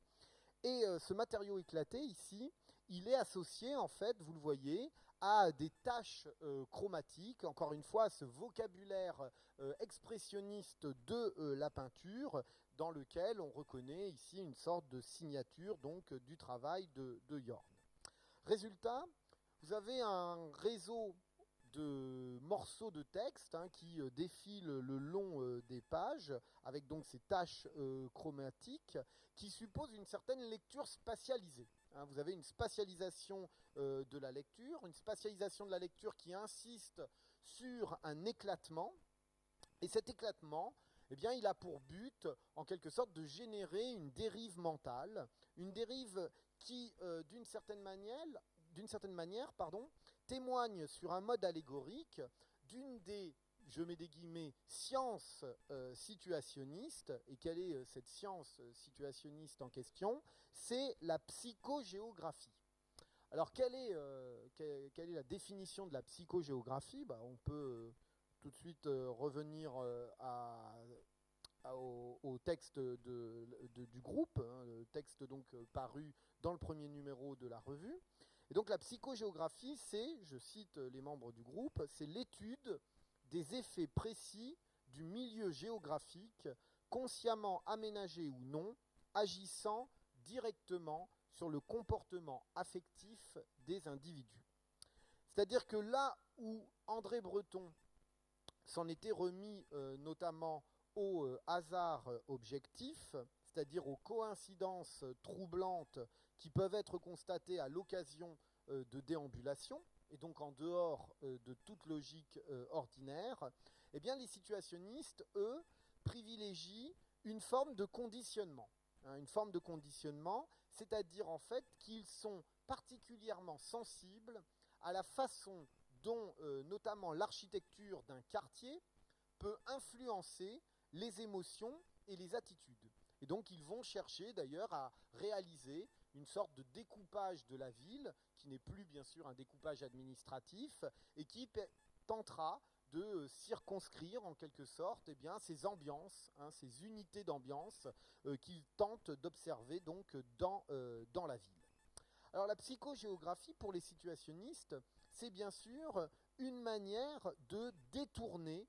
Et ce matériau éclaté, ici, il est associé, en fait, vous le voyez, à des taches chromatiques, encore une fois, ce vocabulaire expressionniste de la peinture, dans lequel on reconnaît ici une sorte de signature donc, du travail de Jorn. Résultat, vous avez un réseau de morceaux de texte qui défilent le long des pages, avec donc ces taches chromatiques, qui supposent une certaine lecture spatialisée. Vous avez une spatialisation de la lecture, une spatialisation de la lecture qui insiste sur un éclatement, et cet éclatement, eh bien, il a pour but, en quelque sorte, de générer une dérive mentale, une dérive qui, d'une certaine manière, témoigne sur un mode allégorique d'une des, je mets des guillemets, sciences situationnistes. Et quelle est cette science situationniste en question? C'est la psychogéographie. Alors, quelle est la définition de la psychogéographie? On peut tout de suite revenir au texte du groupe, le texte donc paru dans le premier numéro de la revue. Et donc la psychogéographie, c'est, je cite les membres du groupe, c'est l'étude des effets précis du milieu géographique, consciemment aménagé ou non, agissant directement sur le comportement affectif des individus. C'est-à-dire que là où André Breton s'en était remis notamment au hasard objectif, c'est-à-dire aux coïncidences troublantes qui peuvent être constatées à l'occasion de déambulations, et donc en dehors de toute logique ordinaire, eh bien les situationnistes, eux, privilégient une forme de conditionnement. Une forme de conditionnement, c'est-à-dire en fait qu'ils sont particulièrement sensibles à la façon dont notamment l'architecture d'un quartier peut influencer les émotions et les attitudes. Et donc ils vont chercher d'ailleurs à réaliser une sorte de découpage de la ville, qui n'est plus bien sûr un découpage administratif, et qui tentera de circonscrire en quelque sorte ces ambiances, ces unités d'ambiance qu'ils tentent d'observer donc dans la ville. Alors la psychogéographie pour les situationnistes, c'est bien sûr une manière de détourner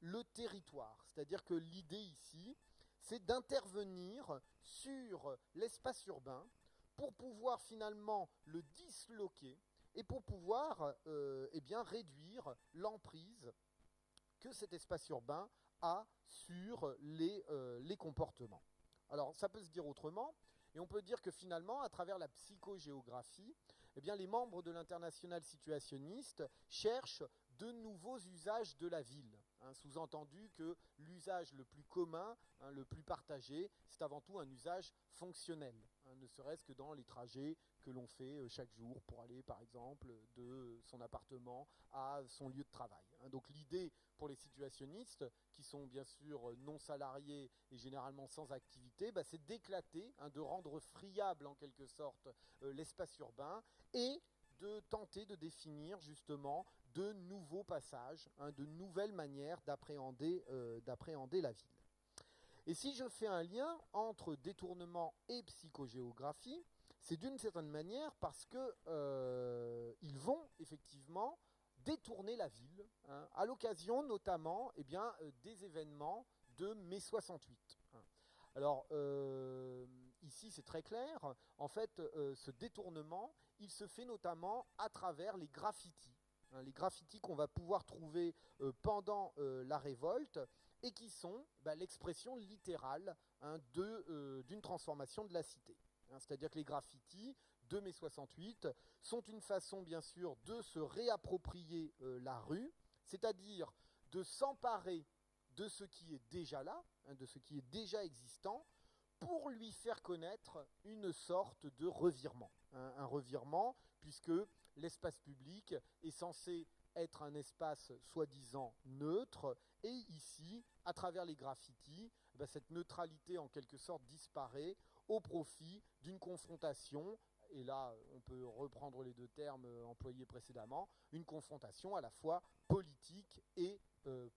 le territoire. C'est-à-dire que l'idée ici, c'est d'intervenir sur l'espace urbain pour pouvoir finalement le disloquer et pour pouvoir réduire l'emprise que cet espace urbain a sur les comportements. Alors ça peut se dire autrement, et on peut dire que finalement, à travers la psychogéographie, eh bien, les membres de l'internationale situationniste cherchent de nouveaux usages de la ville. Sous-entendu que l'usage le plus commun, le plus partagé, c'est avant tout un usage fonctionnel, ne serait-ce que dans les trajets que l'on fait chaque jour pour aller par exemple de son appartement à son lieu de travail. Donc l'idée pour les situationnistes, qui sont bien sûr non salariés et généralement sans activité, c'est d'éclater, de rendre friable en quelque sorte l'espace urbain et de tenter de définir justement de nouveaux passages, de nouvelles manières d'appréhender la ville. Et si je fais un lien entre détournement et psychogéographie, c'est d'une certaine manière parce que ils vont effectivement détourner la ville, à l'occasion notamment des événements de mai 68. Alors ici c'est très clair, en fait ce détournement, il se fait notamment à travers les graffitis. Les graffitis qu'on va pouvoir trouver pendant la révolte et qui sont l'expression littérale d'une transformation de la cité. C'est-à-dire que les graffitis de mai 68 sont une façon bien sûr de se réapproprier la rue, c'est-à-dire de s'emparer de ce qui est déjà là, de ce qui est déjà existant, pour lui faire connaître une sorte de revirement. Un revirement puisque l'espace public est censé être un espace soi-disant neutre, et ici, à travers les graffitis, cette neutralité en quelque sorte disparaît au profit d'une confrontation, et là on peut reprendre les deux termes employés précédemment, une confrontation à la fois politique et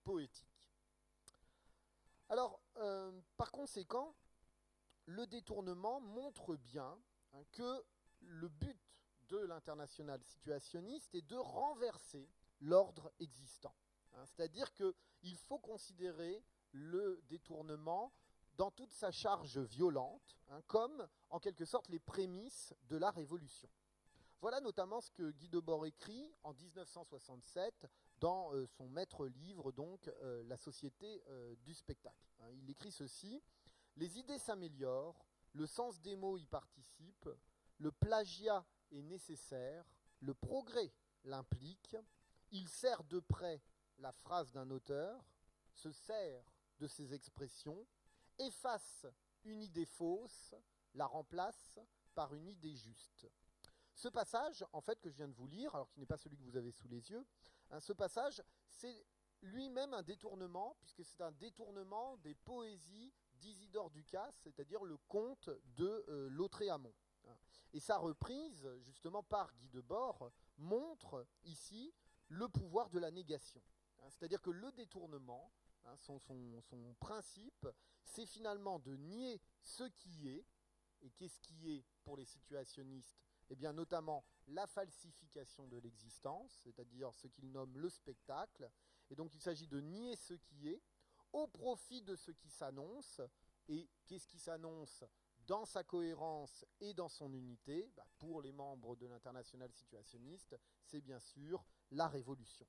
poétique. Alors, par conséquent, le détournement montre bien que le but de l'internationale situationniste est de renverser l'ordre existant. C'est-à-dire qu'il faut considérer le détournement dans toute sa charge violente, comme en quelque sorte les prémices de la révolution. Voilà notamment ce que Guy Debord écrit en 1967 dans son maître livre, donc La société du spectacle. Il écrit ceci: « Les idées s'améliorent, le sens des mots y participe, le plagiat est nécessaire, le progrès l'implique, il sert de près la phrase d'un auteur, se sert de ces expressions, efface une idée fausse, la remplace par une idée juste. Ce passage, en fait, que je viens de vous lire, alors qu'il n'est pas celui que vous avez sous les yeux, hein, ce passage, c'est lui-même un détournement, puisque c'est un détournement des poésies d'Isidore Ducasse, c'est-à-dire le conte de Lautréamont. Et sa reprise, justement par Guy Debord, montre ici le pouvoir de la négation. C'est-à-dire que le détournement, son principe, c'est finalement de nier ce qui est. Et qu'est-ce qui est pour les situationnistes ? Eh bien, notamment la falsification de l'existence, c'est-à-dire ce qu'ils nomment le spectacle. Et donc, il s'agit de nier ce qui est au profit de ce qui s'annonce. Et qu'est-ce qui s'annonce dans sa cohérence et dans son unité ? Pour les membres de l'internationale situationniste, c'est bien sûr la révolution.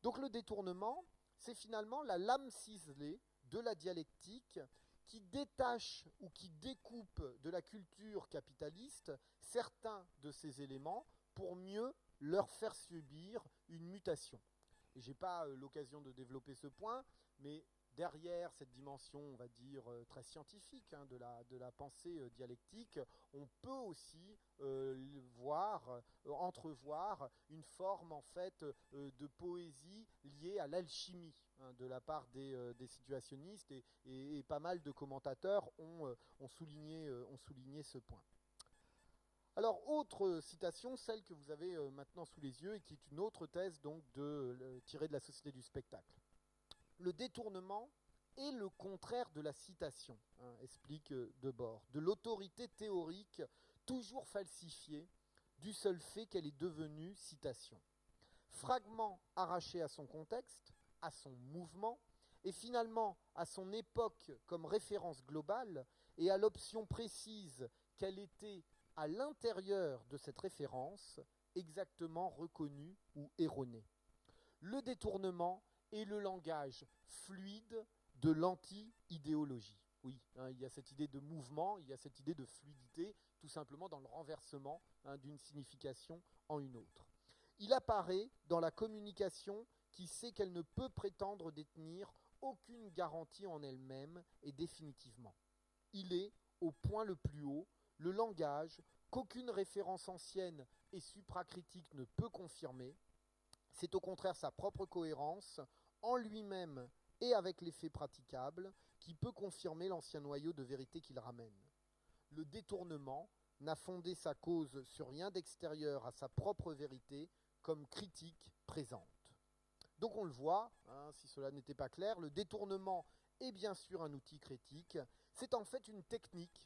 Donc, le détournement, c'est finalement la lame ciselée de la dialectique qui détache ou qui découpe de la culture capitaliste certains de ces éléments pour mieux leur faire subir une mutation. Et je n'ai pas l'occasion de développer ce point, mais derrière cette dimension, on va dire, très scientifique de la pensée dialectique, on peut aussi entrevoir une forme en fait de poésie liée à l'alchimie de la part des situationnistes et pas mal de commentateurs ont souligné ce point. Alors, autre citation, celle que vous avez maintenant sous les yeux et qui est une autre thèse donc tirée de la société du spectacle. Le détournement est le contraire de la citation, explique Debord, de l'autorité théorique toujours falsifiée du seul fait qu'elle est devenue citation. Fragment arraché à son contexte, à son mouvement, et finalement à son époque comme référence globale et à l'option précise qu'elle était à l'intérieur de cette référence, exactement reconnue ou erronée. Le détournement est le langage fluide de l'anti-idéologie. Oui, il y a cette idée de mouvement, il y a cette idée de fluidité, tout simplement dans le renversement d'une signification en une autre. Il apparaît dans la communication qui sait qu'elle ne peut prétendre détenir aucune garantie en elle-même et définitivement. Il est, au point le plus haut, le langage qu'aucune référence ancienne et supracritique ne peut confirmer. C'est au contraire sa propre cohérence, en lui-même et avec les faits praticables, qui peut confirmer l'ancien noyau de vérité qu'il ramène. Le détournement n'a fondé sa cause sur rien d'extérieur à sa propre vérité comme critique présente. Donc on le voit, si cela n'était pas clair, le détournement est bien sûr un outil critique. C'est en fait une technique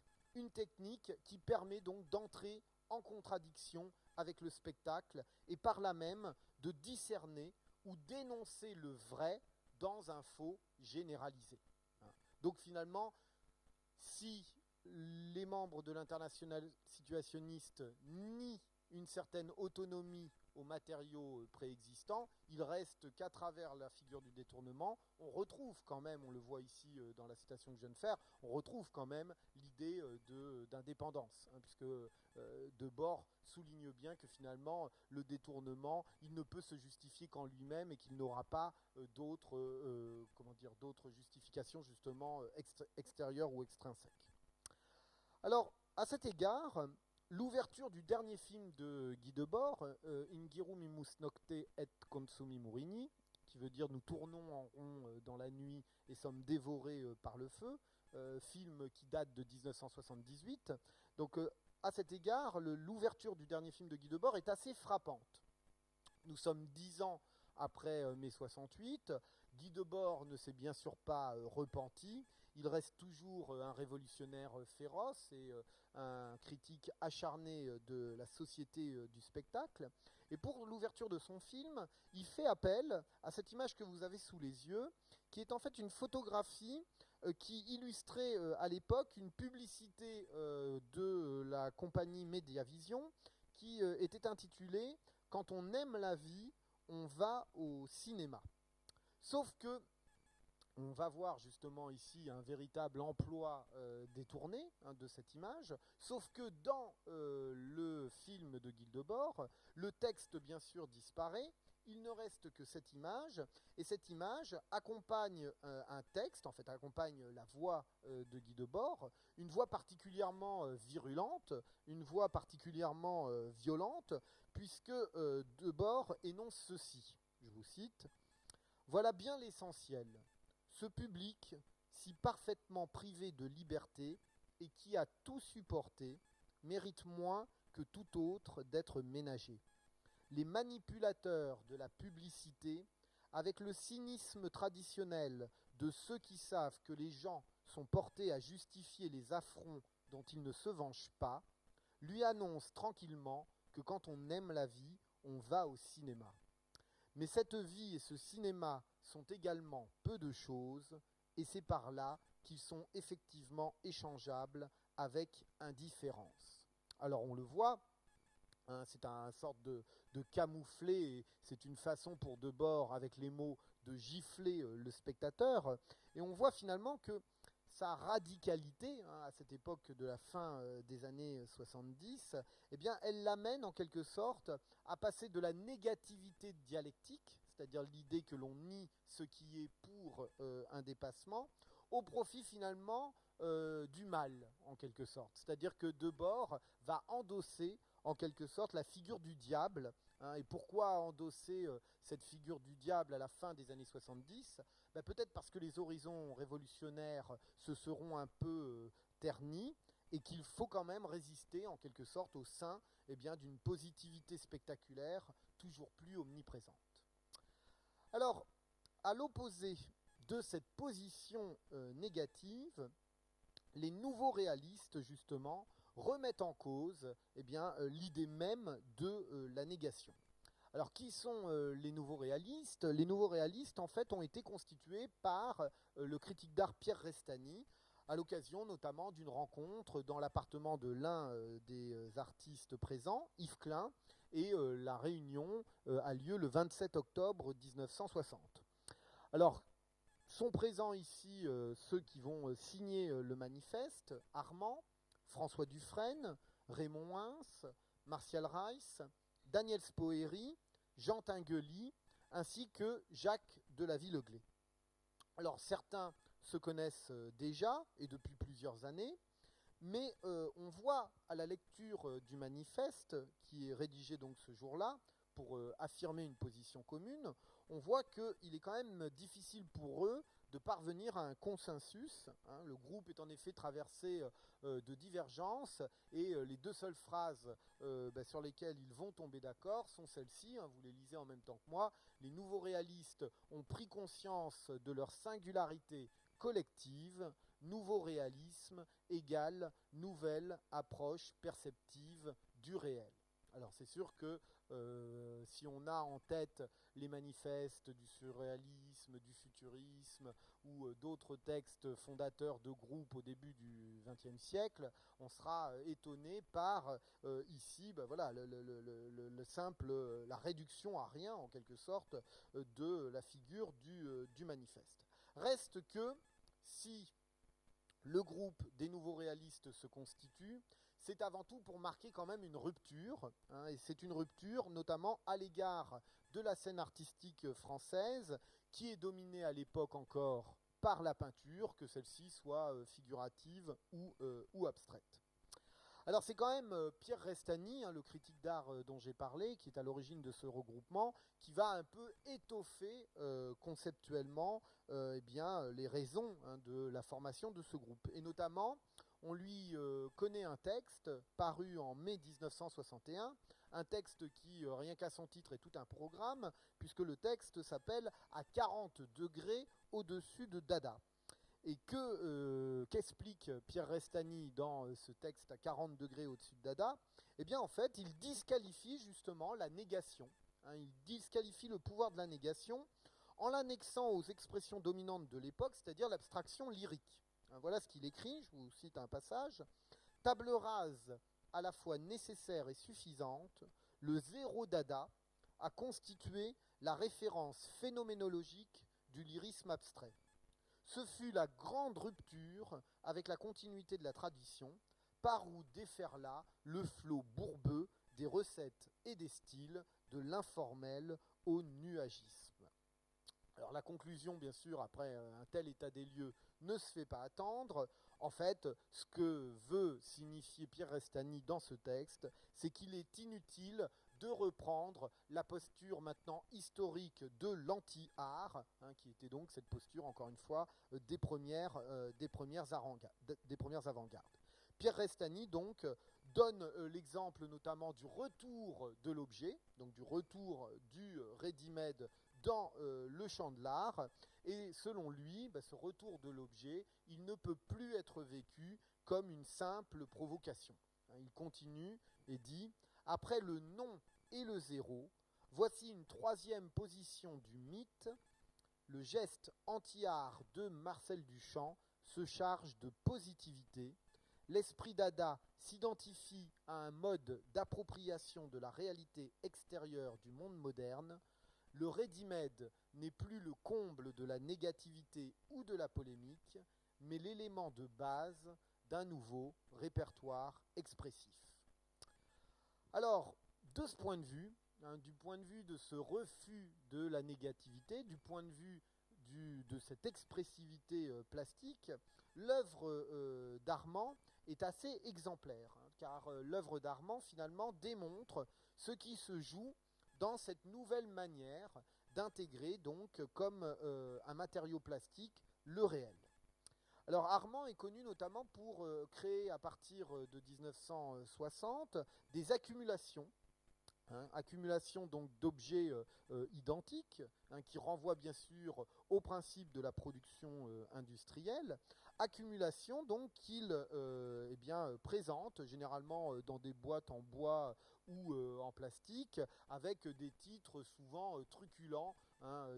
qui permet donc d'entrer en contradiction avec le spectacle et par là même de discerner ou d'énoncer le vrai dans un faux généralisé. Donc finalement, si les membres de l'internationale situationniste nient une certaine autonomie aux matériaux préexistants, il reste qu'à travers la figure du détournement, on retrouve quand même, on le voit ici dans la citation que je viens de faire, on retrouve quand même l'idée d'indépendance, puisque Debord souligne bien que finalement le détournement, il ne peut se justifier qu'en lui-même et qu'il n'aura pas d'autres justifications justement extérieures ou extrinsèques. Alors, à cet égard, l'ouverture du dernier film de Guy Debord, Ingiru mimus nocte et consumi murini, qui veut dire nous tournons en rond dans la nuit et sommes dévorés par le feu, film qui date de 1978. Donc à cet égard, l'ouverture du dernier film de Guy Debord est assez frappante. Nous sommes 10 ans après mai 68. Guy Debord ne s'est bien sûr pas repenti. Il reste toujours un révolutionnaire féroce et un critique acharné de la société du spectacle. Et pour l'ouverture de son film, il fait appel à cette image que vous avez sous les yeux, qui est en fait une photographie qui illustrait à l'époque une publicité de la compagnie Mediavision qui était intitulée « Quand on aime la vie, on va au cinéma ». Sauf que on va voir justement ici un véritable emploi détourné de cette image, sauf que dans le film de Guy Debord, le texte bien sûr disparaît, il ne reste que cette image, et cette image accompagne un texte, en fait accompagne la voix de Guy Debord, une voix particulièrement virulente, une voix particulièrement violente, puisque Debord énonce ceci, je vous cite, « Voilà bien l'essentiel. Ce public, si parfaitement privé de liberté et qui a tout supporté, mérite moins que tout autre d'être ménagé. Les manipulateurs de la publicité, avec le cynisme traditionnel de ceux qui savent que les gens sont portés à justifier les affronts dont ils ne se vengent pas, lui annoncent tranquillement que quand on aime la vie, on va au cinéma. Mais cette vie et ce cinéma sont également peu de choses, et c'est par là qu'ils sont effectivement échangeables avec indifférence. » Alors on le voit, hein, c'est un sorte de camouflet, et c'est une façon pour Debord, avec les mots, de gifler le spectateur. Et on voit finalement que sa radicalité, hein, à cette époque de la fin des années 70, eh bien, elle l'amène en quelque sorte à passer de la négativité dialectique, c'est-à-dire l'idée que l'on nie ce qui est pour un dépassement, au profit finalement du mal, en quelque sorte. C'est-à-dire que Debord va endosser en quelque sorte la figure du diable. Hein, et pourquoi endosser cette figure du diable à la fin des années 70 ? Peut-être parce que les horizons révolutionnaires se seront un peu ternis et qu'il faut quand même résister en quelque sorte au sein d'une positivité spectaculaire toujours plus omniprésente. Alors, à l'opposé de cette position négative, les nouveaux réalistes, justement, remettent en cause l'idée même de la négation. Alors, qui sont les nouveaux réalistes ? Les nouveaux réalistes, en fait, ont été constitués par le critique d'art Pierre Restany, à l'occasion notamment d'une rencontre dans l'appartement de l'un des artistes présents, Yves Klein, et la réunion a lieu le 27 octobre 1960. Alors, sont présents ici ceux qui vont signer le manifeste, Armand, François Dufresne, Raymond Hins, Martial Reiss, Daniel Spoeri, Jean Tinguely, ainsi que Jacques de la Villeglé. Alors certains se connaissent déjà et depuis plusieurs années, mais on voit à la lecture du manifeste qui est rédigé donc ce jour-là pour affirmer une position commune, on voit qu'il est quand même difficile pour eux de parvenir à un consensus. Hein. Le groupe est en effet traversé de divergences et les deux seules phrases sur lesquelles ils vont tomber d'accord sont celles-ci, hein, vous les lisez en même temps que moi. Les nouveaux réalistes ont pris conscience de leur singularité collective. Nouveau réalisme égale nouvelle approche perceptive du réel. Alors c'est sûr que si on a en tête les manifestes du surréalisme, du futurisme ou d'autres textes fondateurs de groupes au début du XXe siècle, on sera étonné par ici la réduction à rien en quelque sorte de la figure du manifeste. Reste que si le groupe des nouveaux réalistes se constitue, c'est avant tout pour marquer quand même une rupture, hein, et c'est une rupture notamment à l'égard de la scène artistique française qui est dominée à l'époque encore par la peinture, que celle-ci soit figurative ou abstraite. Alors c'est quand même Pierre Restany, hein, le critique d'art dont j'ai parlé, qui est à l'origine de ce regroupement, qui va un peu étoffer conceptuellement les raisons de la formation de ce groupe. Et notamment, on lui connaît un texte paru en mai 1961, un texte qui, rien qu'à son titre, est tout un programme, puisque le texte s'appelle « À 40 degrés au-dessus de Dada ». Et qu'explique Pierre Restany dans ce texte à 40 degrés au-dessus de Dada ? Eh bien, en fait, il disqualifie justement la négation. Hein, il disqualifie le pouvoir de la négation en l'annexant aux expressions dominantes de l'époque, c'est-à-dire l'abstraction lyrique. Hein, voilà ce qu'il écrit, je vous cite un passage. « Table rase à la fois nécessaire et suffisante, le zéro Dada a constitué la référence phénoménologique du lyrisme abstrait. Ce fut la grande rupture avec la continuité de la tradition, par où déferla le flot bourbeux des recettes et des styles de l'informel au nuagisme. Alors la conclusion, bien sûr, après un tel état des lieux, ne se fait pas attendre. En fait, ce que veut signifier Pierre Restany dans ce texte, c'est qu'il est inutile de reprendre la posture maintenant historique de l'anti-art, qui était donc cette posture, encore une fois, des premières avant-gardes. Pierre Restany, donc, donne l'exemple notamment du retour de l'objet, donc du retour du ready-made dans le champ de l'art, et selon lui, ce retour de l'objet, il ne peut plus être vécu comme une simple provocation. Il continue et dit « Après le non et le zéro, voici une troisième position du mythe. Le geste anti-art de Marcel Duchamp se charge de positivité. L'esprit dada s'identifie à un mode d'appropriation de la réalité extérieure du monde moderne. Le ready-made n'est plus le comble de la négativité ou de la polémique, mais l'élément de base d'un nouveau répertoire expressif. » Alors, de ce point de vue, du point de vue de ce refus de la négativité, du point de vue de cette expressivité plastique, l'œuvre d'Armand est assez exemplaire, car l'œuvre d'Armand finalement démontre ce qui se joue dans cette nouvelle manière d'intégrer donc comme un matériau plastique le réel. Alors Armand est connu notamment pour créer à partir de 1960 des accumulations. Accumulation donc d'objets identiques, qui renvoient bien sûr au principe de la production industrielle. Accumulation donc qu'il présente généralement dans des boîtes en bois ou en plastique, avec des titres souvent truculents,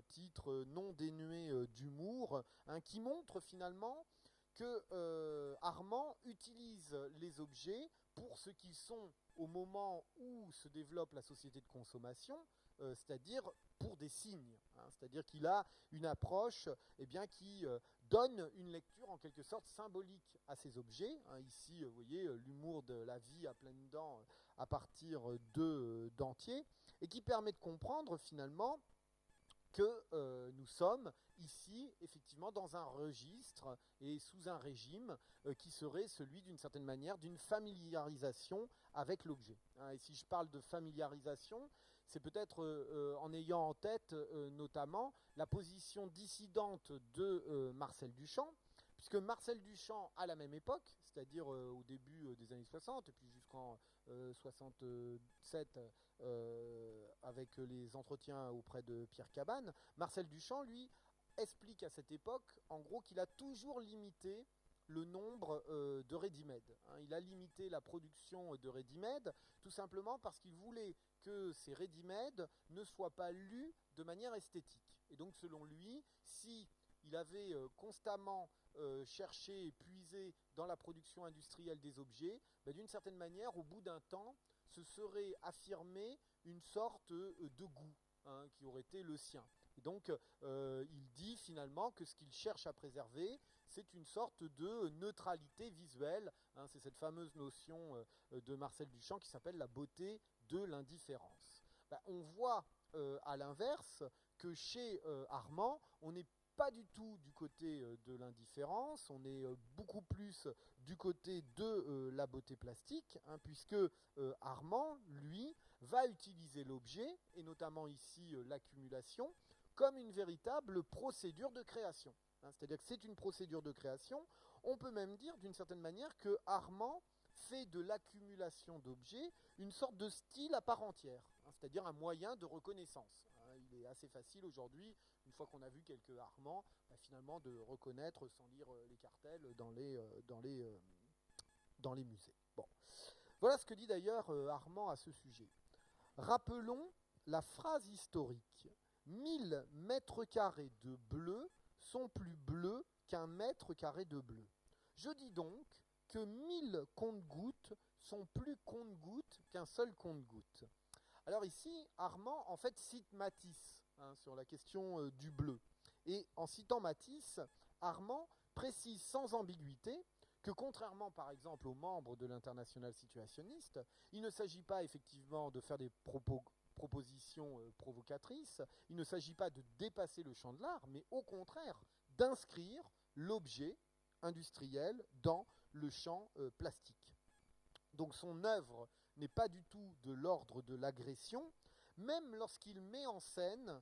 titres non dénués d'humour, qui montrent finalement que Armand utilise les objets pour ce qu'ils sont au moment où se développe la société de consommation, c'est-à-dire pour des signes. C'est-à-dire qu'il a une approche qui donne une lecture en quelque sorte symbolique à ces objets. Ici, vous voyez, l'humour de la vie à pleines dents à partir de dentiers, et qui permet de comprendre finalement que nous sommes ici effectivement dans un registre et sous un régime qui serait celui d'une certaine manière d'une familiarisation avec l'objet. Et si je parle de familiarisation, c'est peut-être en ayant en tête notamment la position dissidente de Marcel Duchamp, puisque Marcel Duchamp, à la même époque, c'est-à-dire au début des années 60 et puis jusqu'en 67 avec les entretiens auprès de Pierre Cabane, Marcel Duchamp, lui, explique à cette époque, en gros, qu'il a toujours limité le nombre de ready-made. Il a limité la production de ready-made tout simplement parce qu'il voulait que ces ready-made ne soient pas lus de manière esthétique. Et donc, selon lui, si il avait constamment cherché et puisé dans la production industrielle des objets, d'une certaine manière, au bout d'un temps, se serait affirmé une sorte de goût qui aurait été le sien. Et donc, il dit finalement que ce qu'il cherche à préserver, c'est une sorte de neutralité visuelle. C'est cette fameuse notion de Marcel Duchamp qui s'appelle la beauté de l'indifférence. On voit à l'inverse que chez Armand, on n'est pas du tout du côté de l'indifférence, on est beaucoup plus du côté de la beauté plastique, puisque Armand, lui, va utiliser l'objet, et notamment ici l'accumulation, comme une véritable procédure de création. C'est-à-dire que c'est une procédure de création. On peut même dire d'une certaine manière que Armand fait de l'accumulation d'objets une sorte de style à part entière, c'est-à-dire un moyen de reconnaissance. Il est assez facile aujourd'hui, une fois qu'on a vu quelques Armand, finalement de reconnaître sans lire les cartels dans les musées. Bon. Voilà ce que dit d'ailleurs Armand à ce sujet. Rappelons la phrase historique. 1000 mètres carrés de bleu sont plus bleus qu'un mètre carré de bleu. Je dis donc que 1000 compte-gouttes sont plus compte-gouttes qu'un seul compte-gouttes. Alors ici, Armand en fait cite Matisse sur la question du bleu. Et en citant Matisse, Armand précise sans ambiguïté que contrairement par exemple aux membres de l'Internationale situationniste, il ne s'agit pas effectivement de faire des proposition provocatrice. Il ne s'agit pas de dépasser le champ de l'art, mais au contraire d'inscrire l'objet industriel dans le champ plastique. Donc son œuvre n'est pas du tout de l'ordre de l'agression, même lorsqu'il met en scène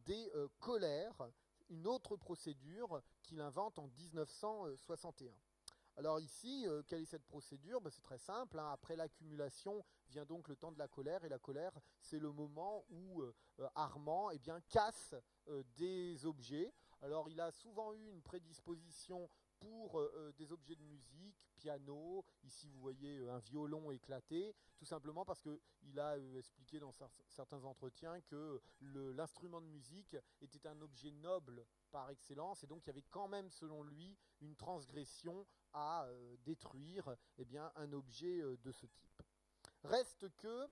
des colères, une autre procédure qu'il invente en 1961. Alors ici, quelle est cette procédure ? C'est très simple, hein. Après l'accumulation vient donc le temps de la colère, et la colère, c'est le moment où Armand casse des objets. Alors il a souvent eu une prédisposition pour des objets de musique, piano, ici vous voyez un violon éclaté, tout simplement parce qu'il a expliqué dans certains entretiens que l'instrument de musique était un objet noble par excellence, et donc il y avait quand même, selon lui, une transgression à détruire un objet de ce type. Reste que,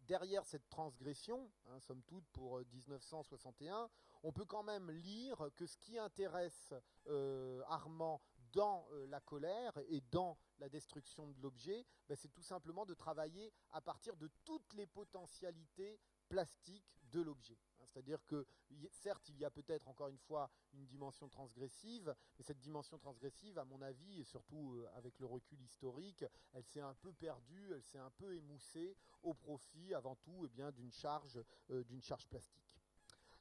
derrière cette transgression, somme toute pour 1961, on peut quand même lire que ce qui intéresse Armand dans la colère et dans la destruction de l'objet, c'est tout simplement de travailler à partir de toutes les potentialités plastiques de l'objet. C'est-à-dire que, certes, il y a peut-être, encore une fois, une dimension transgressive, mais cette dimension transgressive, à mon avis, et surtout avec le recul historique, elle s'est un peu perdue, elle s'est un peu émoussée au profit, avant tout, d'une charge plastique.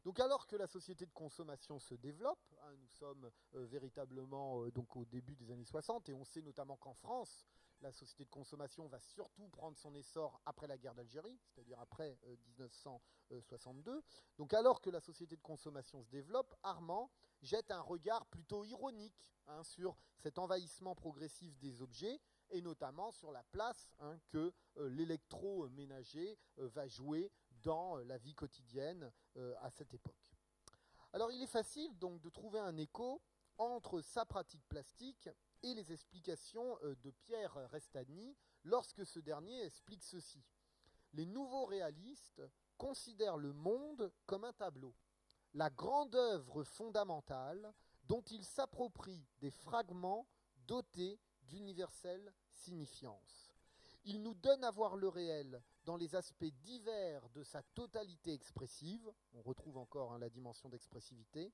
Donc alors que la société de consommation se développe, nous sommes véritablement donc au début des années 60, et on sait notamment qu'en France, la société de consommation va surtout prendre son essor après la guerre d'Algérie, c'est-à-dire après 1962. Donc alors que la société de consommation se développe, Armand jette un regard plutôt ironique sur cet envahissement progressif des objets, et notamment sur la place que l'électroménager va jouer dans la vie quotidienne à cette époque. Alors il est facile donc de trouver un écho entre sa pratique plastique et les explications de Pierre Restany lorsque ce dernier explique ceci. Les nouveaux réalistes considèrent le monde comme un tableau, la grande œuvre fondamentale dont ils s'approprient des fragments dotés d'universelle signifiance. Ils nous donnent à voir le réel dans les aspects divers de sa totalité expressive, on retrouve encore la dimension d'expressivité,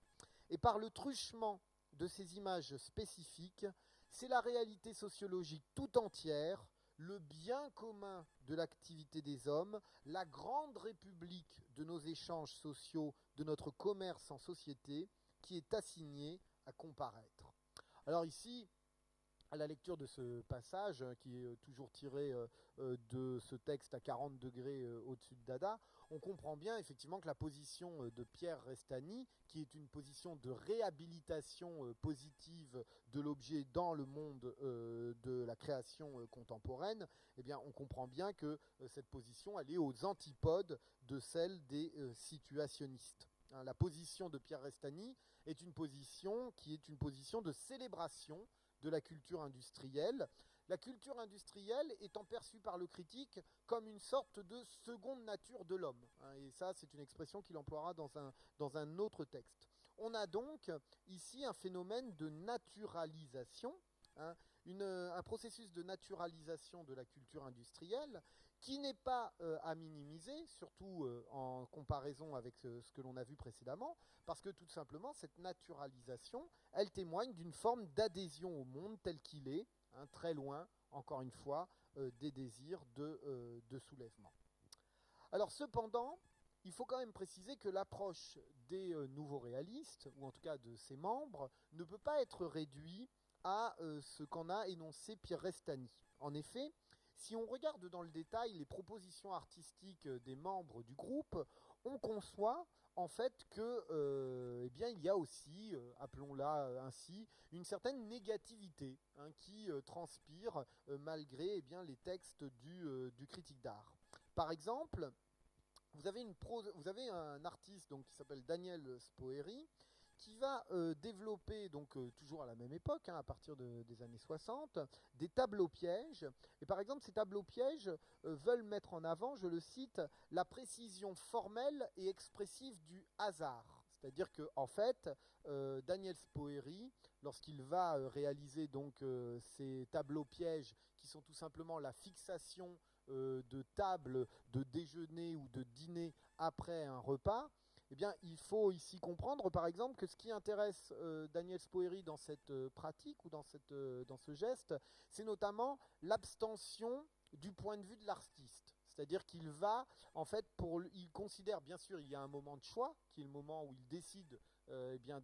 et par le truchement de ces images spécifiques, c'est la réalité sociologique tout entière, le bien commun de l'activité des hommes, la grande république de nos échanges sociaux, de notre commerce en société, qui est assignée à comparaître. Alors ici, à la lecture de ce passage, qui est toujours tiré de ce texte à 40 degrés au-dessus de Dada, on comprend bien effectivement que la position de Pierre Restany, qui est une position de réhabilitation positive de l'objet dans le monde de la création contemporaine, on comprend bien que cette position, elle est aux antipodes de celle des situationnistes. La position de Pierre Restany est une position qui est une position de célébration de la culture industrielle. La culture industrielle étant perçue par le critique comme une sorte de seconde nature de l'homme. Et ça, c'est une expression qu'il emploiera dans un autre texte. On a donc ici un phénomène de naturalisation, un processus de naturalisation de la culture industrielle qui n'est pas à minimiser, surtout en comparaison avec ce que l'on a vu précédemment, parce que tout simplement, cette naturalisation, elle témoigne d'une forme d'adhésion au monde tel qu'il est, très loin, encore une fois, des désirs de soulèvement. Alors cependant, il faut quand même préciser que l'approche des nouveaux réalistes, ou en tout cas de ses membres, ne peut pas être réduite à ce qu'en a énoncé Pierre Restany. En effet, si on regarde dans le détail les propositions artistiques des membres du groupe, on conçoit en fait que, il y a aussi, appelons-la ainsi, une certaine négativité qui transpire malgré les textes du critique d'art. Par exemple, vous avez un artiste donc, qui s'appelle Daniel Spoeri, qui va développer, donc toujours à la même époque, à partir des années 60, des tableaux pièges. Et par exemple, ces tableaux pièges veulent mettre en avant, je le cite, la précision formelle et expressive du hasard. C'est-à-dire que, en fait, Daniel Spoeri, lorsqu'il va réaliser donc ces tableaux pièges, qui sont tout simplement la fixation de table de déjeuner ou de dîner après un repas, eh bien, il faut ici comprendre, par exemple, que ce qui intéresse Daniel Spoeri dans cette pratique ou dans ce geste, c'est notamment l'abstention du point de vue de l'artiste. C'est-à-dire qu'il va, en fait, il considère, bien sûr, il y a un moment de choix, qui est le moment où il décide, eh bien,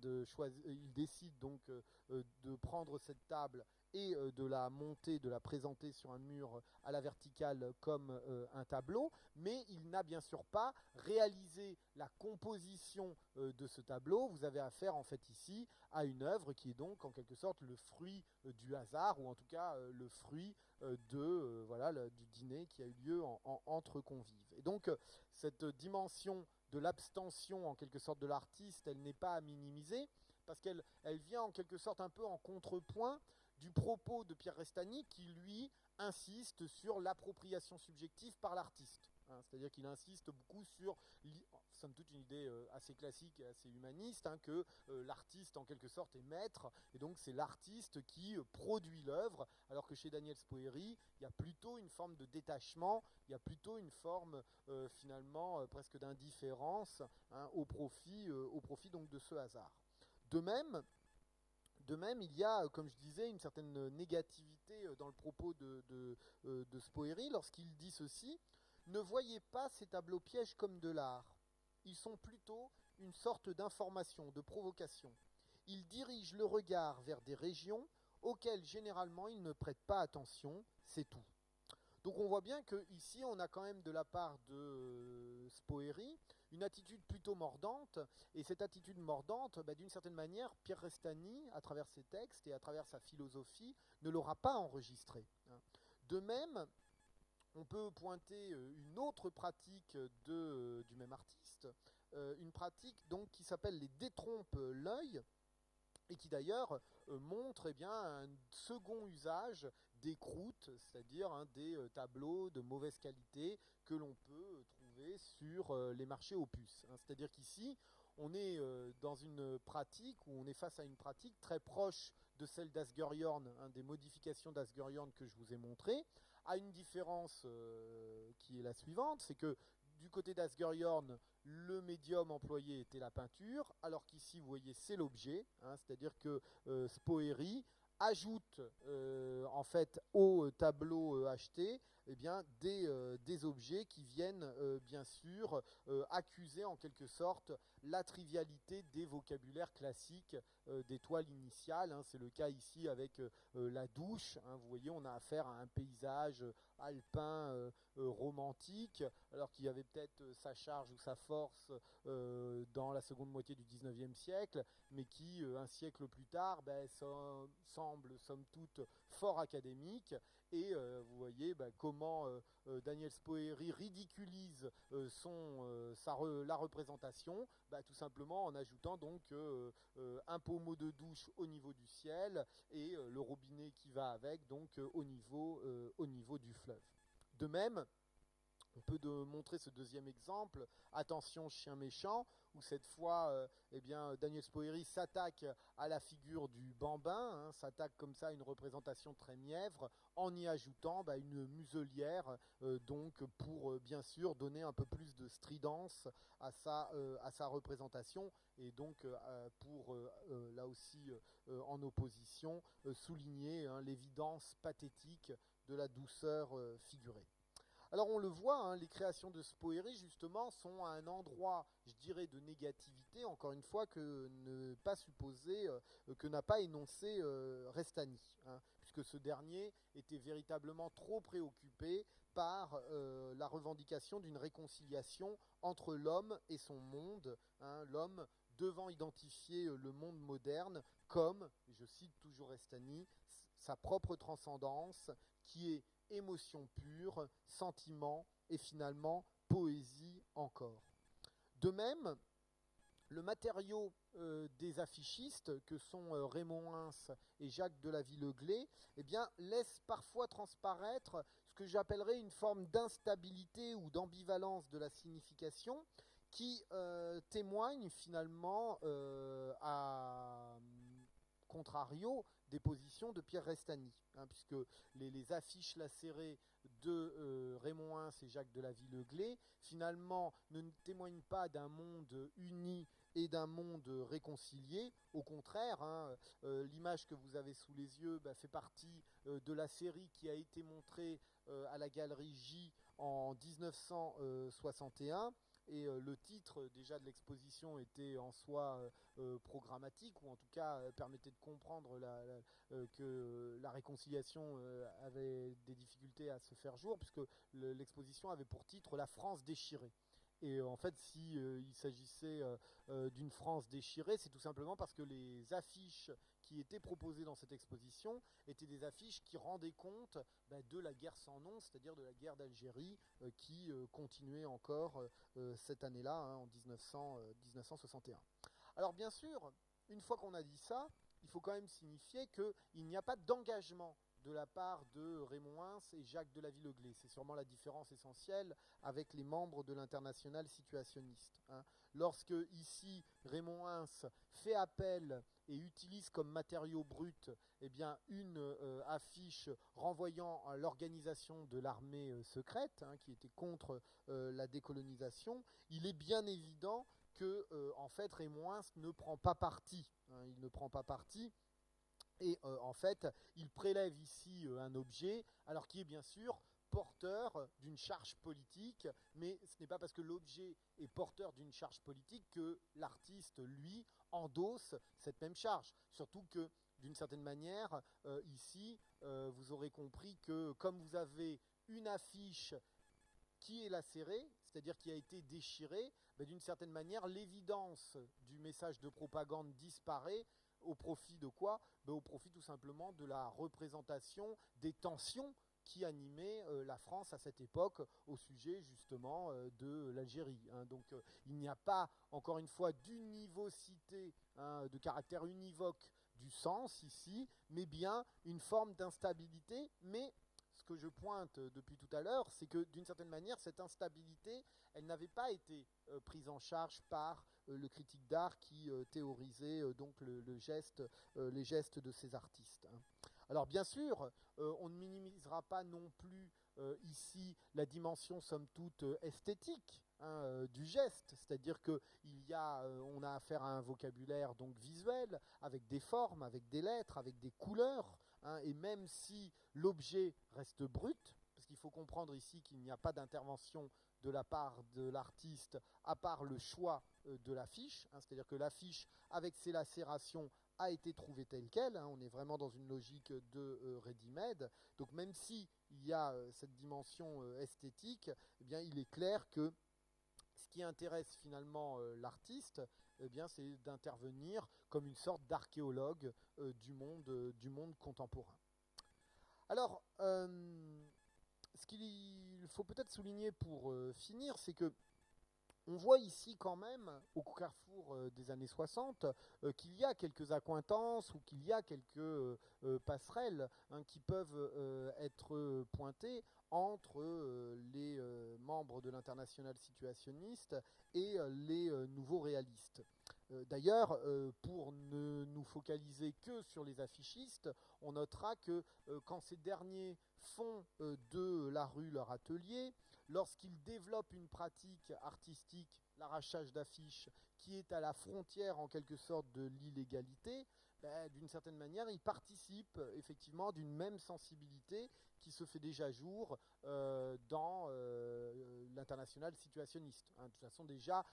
il décide donc de prendre cette table et de la monter, de la présenter sur un mur à la verticale comme un tableau, mais il n'a bien sûr pas réalisé la composition de ce tableau. Vous avez affaire en fait ici à une œuvre qui est donc en quelque sorte le fruit du hasard, ou en tout cas le fruit du dîner qui a eu lieu entre convives. Et donc cette dimension de l'abstention en quelque sorte de l'artiste, elle n'est pas à minimiser, parce qu'elle vient en quelque sorte un peu en contrepoint du propos de Pierre Restany qui, lui, insiste sur l'appropriation subjective par l'artiste. C'est-à-dire qu'il insiste beaucoup sur, somme toute une idée assez classique et assez humaniste, que l'artiste en quelque sorte est maître, et donc c'est l'artiste qui produit l'œuvre, alors que chez Daniel Spoeri, il y a plutôt une forme de détachement, il y a plutôt une forme finalement presque d'indifférence au profit donc de ce hasard. De même, il y a, comme je disais, une certaine négativité dans le propos de Spoeri lorsqu'il dit ceci: ne voyez pas ces tableaux pièges comme de l'art. Ils sont plutôt une sorte d'information, de provocation. Ils dirigent le regard vers des régions auxquelles généralement ils ne prêtent pas attention, c'est tout. Donc on voit bien qu'ici on a quand même de la part de Spoeri une attitude plutôt mordante, et cette attitude mordante, d'une certaine manière, Pierre Restany, à travers ses textes et à travers sa philosophie, ne l'aura pas enregistré. De même, on peut pointer une autre pratique du même artiste, une pratique donc qui s'appelle les détrompe l'œil, et qui d'ailleurs montre un second usage des croûtes, c'est-à-dire des tableaux de mauvaise qualité que l'on peut trouver sur les marchés aux puces. C'est-à-dire qu'ici, on est dans une pratique, où on est face à une pratique très proche de celle d'Asger-Jorn, des modifications d'Asger-Jorn que je vous ai montrées, à une différence qui est la suivante, c'est que du côté d'Asger-Jorn, le médium employé était la peinture, alors qu'ici, vous voyez, c'est l'objet, c'est-à-dire que Spoeri ajoute en fait au tableau acheté des objets qui viennent bien sûr accuser en quelque sorte la trivialité des vocabulaires classiques des toiles initiales. C'est le cas ici avec la douche. Vous voyez, on a affaire à un paysage alpin romantique, alors qu'il y avait peut-être sa charge ou sa force dans la seconde moitié du 19e siècle, mais qui, un siècle plus tard, semble, somme toute, fort académique. Et vous voyez comment Daniel Spoeri ridiculise la représentation, tout simplement en ajoutant donc un pommeau de douche au niveau du ciel et le robinet qui va avec, donc au niveau du fleuve. De même, on peut montrer ce deuxième exemple, Attention chien méchant, où cette fois Daniel Spoeri s'attaque à la figure du bambin, s'attaque comme ça à une représentation très mièvre, en y ajoutant une muselière, donc pour bien sûr donner un peu plus de stridence à sa représentation, et donc pour là aussi en opposition souligner l'évidence pathétique de la douceur figurée. Alors on le voit, les créations de Spoeri justement sont à un endroit, je dirais, de négativité, encore une fois, que ne pas supposer, que n'a pas énoncé Restany, puisque ce dernier était véritablement trop préoccupé par la revendication d'une réconciliation entre l'homme et son monde, l'homme devant identifier le monde moderne comme, je cite toujours Restany, sa propre transcendance, qui est émotion pure, sentiment et finalement poésie encore. De même, le matériau des affichistes, que sont Raymond Hins et Jacques de la Villeglé, laisse parfois transparaître ce que j'appellerais une forme d'instabilité ou d'ambivalence de la signification, qui témoigne finalement à contrario des positions de Pierre Restany, puisque les affiches lacérées de Raymond Hince et Jacques de la Villeglay, finalement, ne témoignent pas d'un monde uni et d'un monde réconcilié. Au contraire, l'image que vous avez sous les yeux fait partie de la série qui a été montrée à la Galerie J en 1961. Et le titre déjà de l'exposition était en soi programmatique, ou en tout cas permettait de comprendre que la réconciliation avait des difficultés à se faire jour, puisque l'exposition avait pour titre La France déchirée. Et en fait, si il s'agissait d'une France déchirée, c'est tout simplement parce que les affiches qui étaient proposées dans cette exposition étaient des affiches qui rendaient compte de la guerre sans nom, c'est-à-dire de la guerre d'Algérie qui continuait encore cette année-là, en 1961. Alors bien sûr, une fois qu'on a dit ça, il faut quand même signifier qu'il n'y a pas d'engagement de la part de Raymond Hince et Jacques de la Villeglay. C'est sûrement la différence essentielle avec les membres de l'internationale situationniste. Lorsque ici Raymond Hince fait appel et utilise comme matériau brut une affiche renvoyant à l'organisation de l'armée secrète, qui était contre la décolonisation, il est bien évident que en fait Raymond Hince ne prend pas parti. Il ne prend pas parti. Et en fait, il prélève ici un objet, alors qui est bien sûr porteur d'une charge politique, mais ce n'est pas parce que l'objet est porteur d'une charge politique que l'artiste, lui, endosse cette même charge. Surtout que, d'une certaine manière, ici, vous aurez compris que comme vous avez une affiche qui est lacérée, c'est-à-dire qui a été déchirée, d'une certaine manière, l'évidence du message de propagande disparaît. Au profit de quoi ? Au profit tout simplement de la représentation des tensions qui animaient la France à cette époque au sujet justement de l'Algérie. Donc il n'y a pas, encore une fois, d'univocité, de caractère univoque du sens ici, mais bien une forme d'instabilité. Mais ce que je pointe depuis tout à l'heure, c'est que d'une certaine manière, cette instabilité, elle n'avait pas été prise en charge par le critique d'art qui théorisait donc les gestes de ces artistes. Alors bien sûr, on ne minimisera pas non plus ici la dimension somme toute esthétique du geste, c'est-à-dire on a affaire à un vocabulaire donc visuel, avec des formes, avec des lettres, avec des couleurs, et même si l'objet reste brut, parce qu'il faut comprendre ici qu'il n'y a pas d'intervention de la part de l'artiste, à part le choix de l'affiche, c'est-à-dire que l'affiche, avec ses lacérations, a été trouvée telle qu'elle, on est vraiment dans une logique de ready-made, donc même s'il y a cette dimension esthétique, il est clair que ce qui intéresse finalement l'artiste, c'est d'intervenir comme une sorte d'archéologue du monde contemporain. Alors, ce qu'il faut peut-être souligner pour finir, c'est que on voit ici quand même, au carrefour des années 60, qu'il y a quelques accointances ou qu'il y a quelques passerelles qui peuvent être pointées entre les membres de l'internationale situationniste et les nouveaux réalistes. D'ailleurs, pour ne nous focaliser que sur les affichistes, on notera que quand ces derniers font de la rue leur atelier, lorsqu'ils développent une pratique artistique, l'arrachage d'affiches, qui est à la frontière en quelque sorte de l'illégalité, d'une certaine manière, ils participent effectivement d'une même sensibilité qui se fait déjà jour dans l'international situationniste. De toute façon, déjà,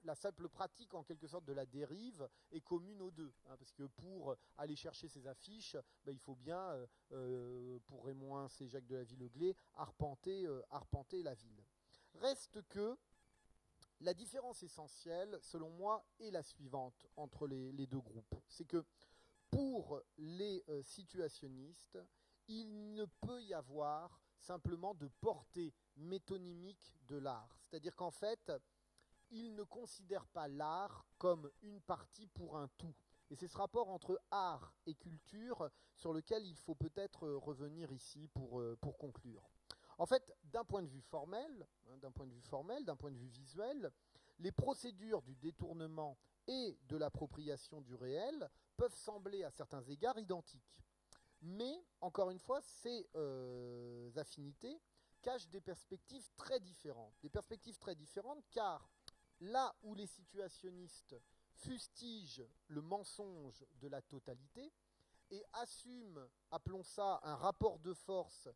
la simple pratique en quelque sorte de la dérive est commune aux deux. Parce que pour aller chercher ces affiches, il faut bien, pour Raymond Hince et Jacques de la Villeglay, arpenter la ville. Reste que la différence essentielle, selon moi, est la suivante entre les deux groupes. C'est que pour les situationnistes, il ne peut y avoir simplement de portée métonymique de l'art. C'est-à-dire qu'en fait, ils ne considèrent pas l'art comme une partie pour un tout. Et c'est ce rapport entre art et culture sur lequel il faut peut-être revenir ici pour conclure. En fait, d'un point de vue formel, d'un point de vue visuel, les procédures du détournement et de l'appropriation du réel peuvent sembler à certains égards identiques. Mais, encore une fois, ces affinités cache des perspectives très différentes. Des perspectives très différentes car là où les situationnistes fustigent le mensonge de la totalité et assument, appelons ça, un rapport de force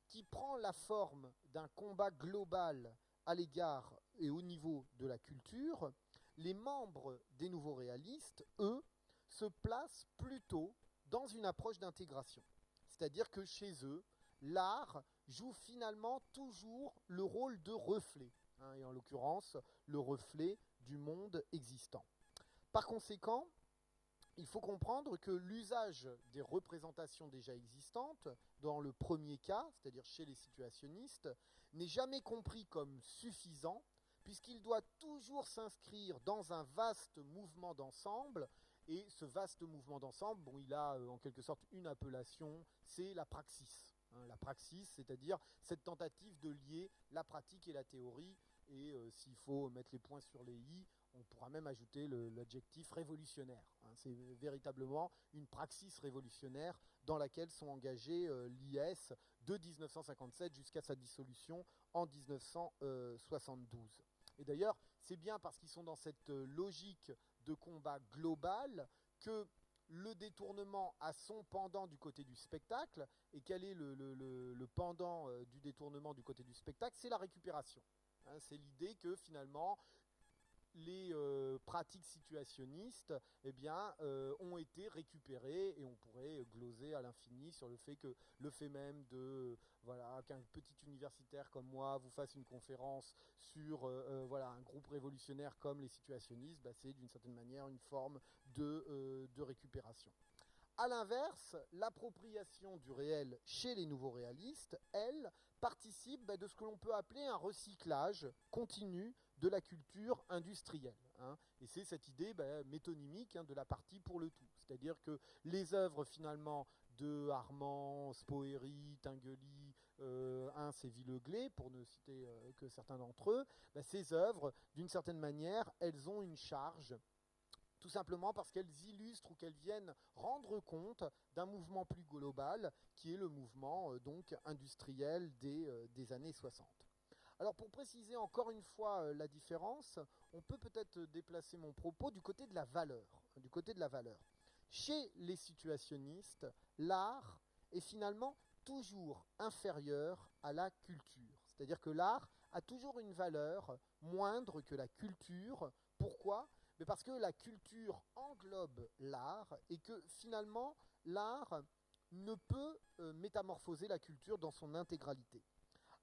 qui prend la forme d'un combat global à l'égard et au niveau de la culture, les membres des nouveaux réalistes, eux, se placent plutôt dans une approche d'intégration. C'est-à-dire que chez eux, l'art joue finalement toujours le rôle de reflet, hein, et en l'occurrence, le reflet du monde existant. Par conséquent, il faut comprendre que l'usage des représentations déjà existantes, dans le premier cas, c'est-à-dire chez les situationnistes, n'est jamais compris comme suffisant, puisqu'il doit toujours s'inscrire dans un vaste mouvement d'ensemble, et ce vaste mouvement d'ensemble, bon, il a en quelque sorte une appellation, c'est la praxis. Hein, la praxis, c'est-à-dire cette tentative de lier la pratique et la théorie, et s'il faut mettre les points sur les i, on pourra même ajouter l'adjectif révolutionnaire. Hein, c'est véritablement une praxis révolutionnaire dans laquelle sont engagés l'IS de 1957 jusqu'à sa dissolution en 1972. Et d'ailleurs, c'est bien parce qu'ils sont dans cette logique de combat global que le détournement a son pendant du côté du spectacle. Et quel est le pendant du détournement du côté du spectacle? C'est la récupération. Hein, c'est l'idée que finalement les pratiques situationnistes eh bien, ont été récupérées, et on pourrait gloser à l'infini sur le fait que le fait même de voilà, qu'un petit universitaire comme moi vous fasse une conférence sur voilà, un groupe révolutionnaire comme les situationnistes, bah, c'est d'une certaine manière une forme de récupération. A l'inverse, l'appropriation du réel chez les nouveaux réalistes, elle, participe de ce que l'on peut appeler un recyclage continu de la culture industrielle. Hein. Et c'est cette idée métonymique, hein, de la partie pour le tout. C'est-à-dire que les œuvres finalement de Armand, Spoeri, Tinguely, et Villeglé, pour ne citer que certains d'entre eux, ces œuvres, d'une certaine manière, elles ont une charge, tout simplement parce qu'elles illustrent ou qu'elles viennent rendre compte d'un mouvement plus global, qui est le mouvement donc industriel des années 60. Alors pour préciser encore une fois la différence, on peut peut-être déplacer mon propos du côté de la valeur. Du côté de la valeur. Chez les situationnistes, l'art est finalement toujours inférieur à la culture. C'est-à-dire que l'art a toujours une valeur moindre que la culture. Pourquoi ? Mais parce que la culture englobe l'art et que finalement l'art ne peut métamorphoser la culture dans son intégralité.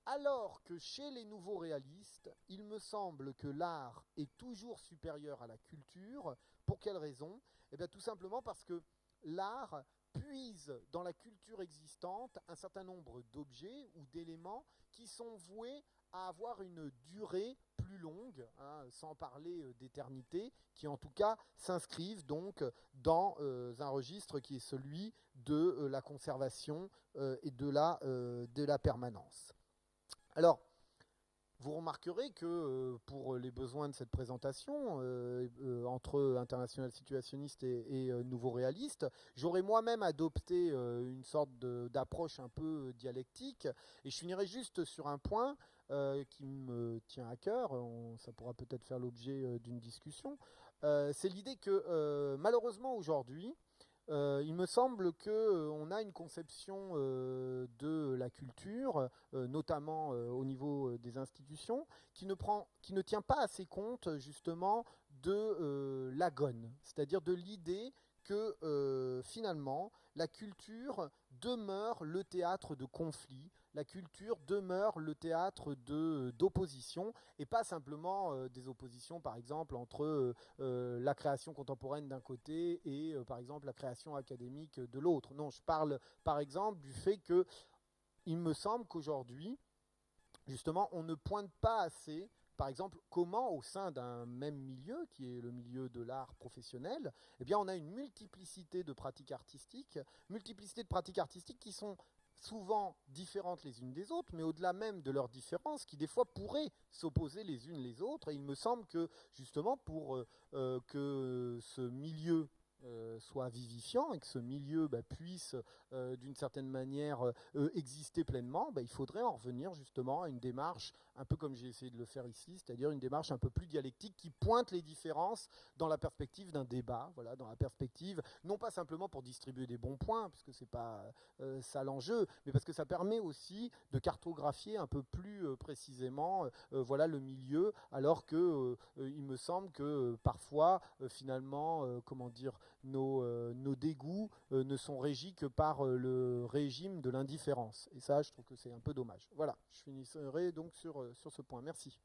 Alors que chez les nouveaux réalistes, il me semble que l'art est toujours supérieur à la culture. Pour quelle raison ? Eh bien, tout simplement parce que l'art puise dans la culture existante un certain nombre d'objets ou d'éléments qui sont voués à avoir une durée plus longue, hein, sans parler d'éternité, qui en tout cas s'inscrivent donc dans un registre qui est celui de la conservation et de la permanence. Alors, vous remarquerez que pour les besoins de cette présentation, entre international situationniste et nouveau réaliste, j'aurais moi-même adopté une sorte d'approche un peu dialectique, et je finirai juste sur un point qui me tient à cœur, ça pourra peut-être faire l'objet d'une discussion, c'est l'idée que malheureusement aujourd'hui, il me semble qu'on a une conception de la culture, notamment au niveau des institutions, qui ne tient pas assez compte justement de l'agone, c'est-à-dire de l'idée que finalement la culture demeure le théâtre de conflits, la culture demeure le théâtre d'opposition, et pas simplement des oppositions par exemple entre la création contemporaine d'un côté et par exemple la création académique de l'autre. Non, je parle par exemple du fait que il me semble qu'aujourd'hui, justement, on ne pointe pas assez, par exemple, comment au sein d'un même milieu, qui est le milieu de l'art professionnel, eh bien, on a une multiplicité de pratiques artistiques qui sont souvent différentes les unes des autres, mais au-delà même de leurs différences, qui des fois pourraient s'opposer les unes les autres. Et il me semble que, justement, pour que ce milieu soit vivifiant et que ce milieu puisse d'une certaine manière exister pleinement, il faudrait en revenir justement à une démarche un peu comme j'ai essayé de le faire ici, c'est-à-dire une démarche un peu plus dialectique qui pointe les différences dans la perspective d'un débat, voilà, dans la perspective, non pas simplement pour distribuer des bons points, parce que c'est pas ça l'enjeu, mais parce que ça permet aussi de cartographier un peu plus précisément voilà, le milieu, alors que il me semble que parfois, finalement, comment dire, nos dégoûts ne sont régis que par le régime de l'indifférence. Et ça, je trouve que c'est un peu dommage. Voilà, je finirai donc sur ce point. Merci.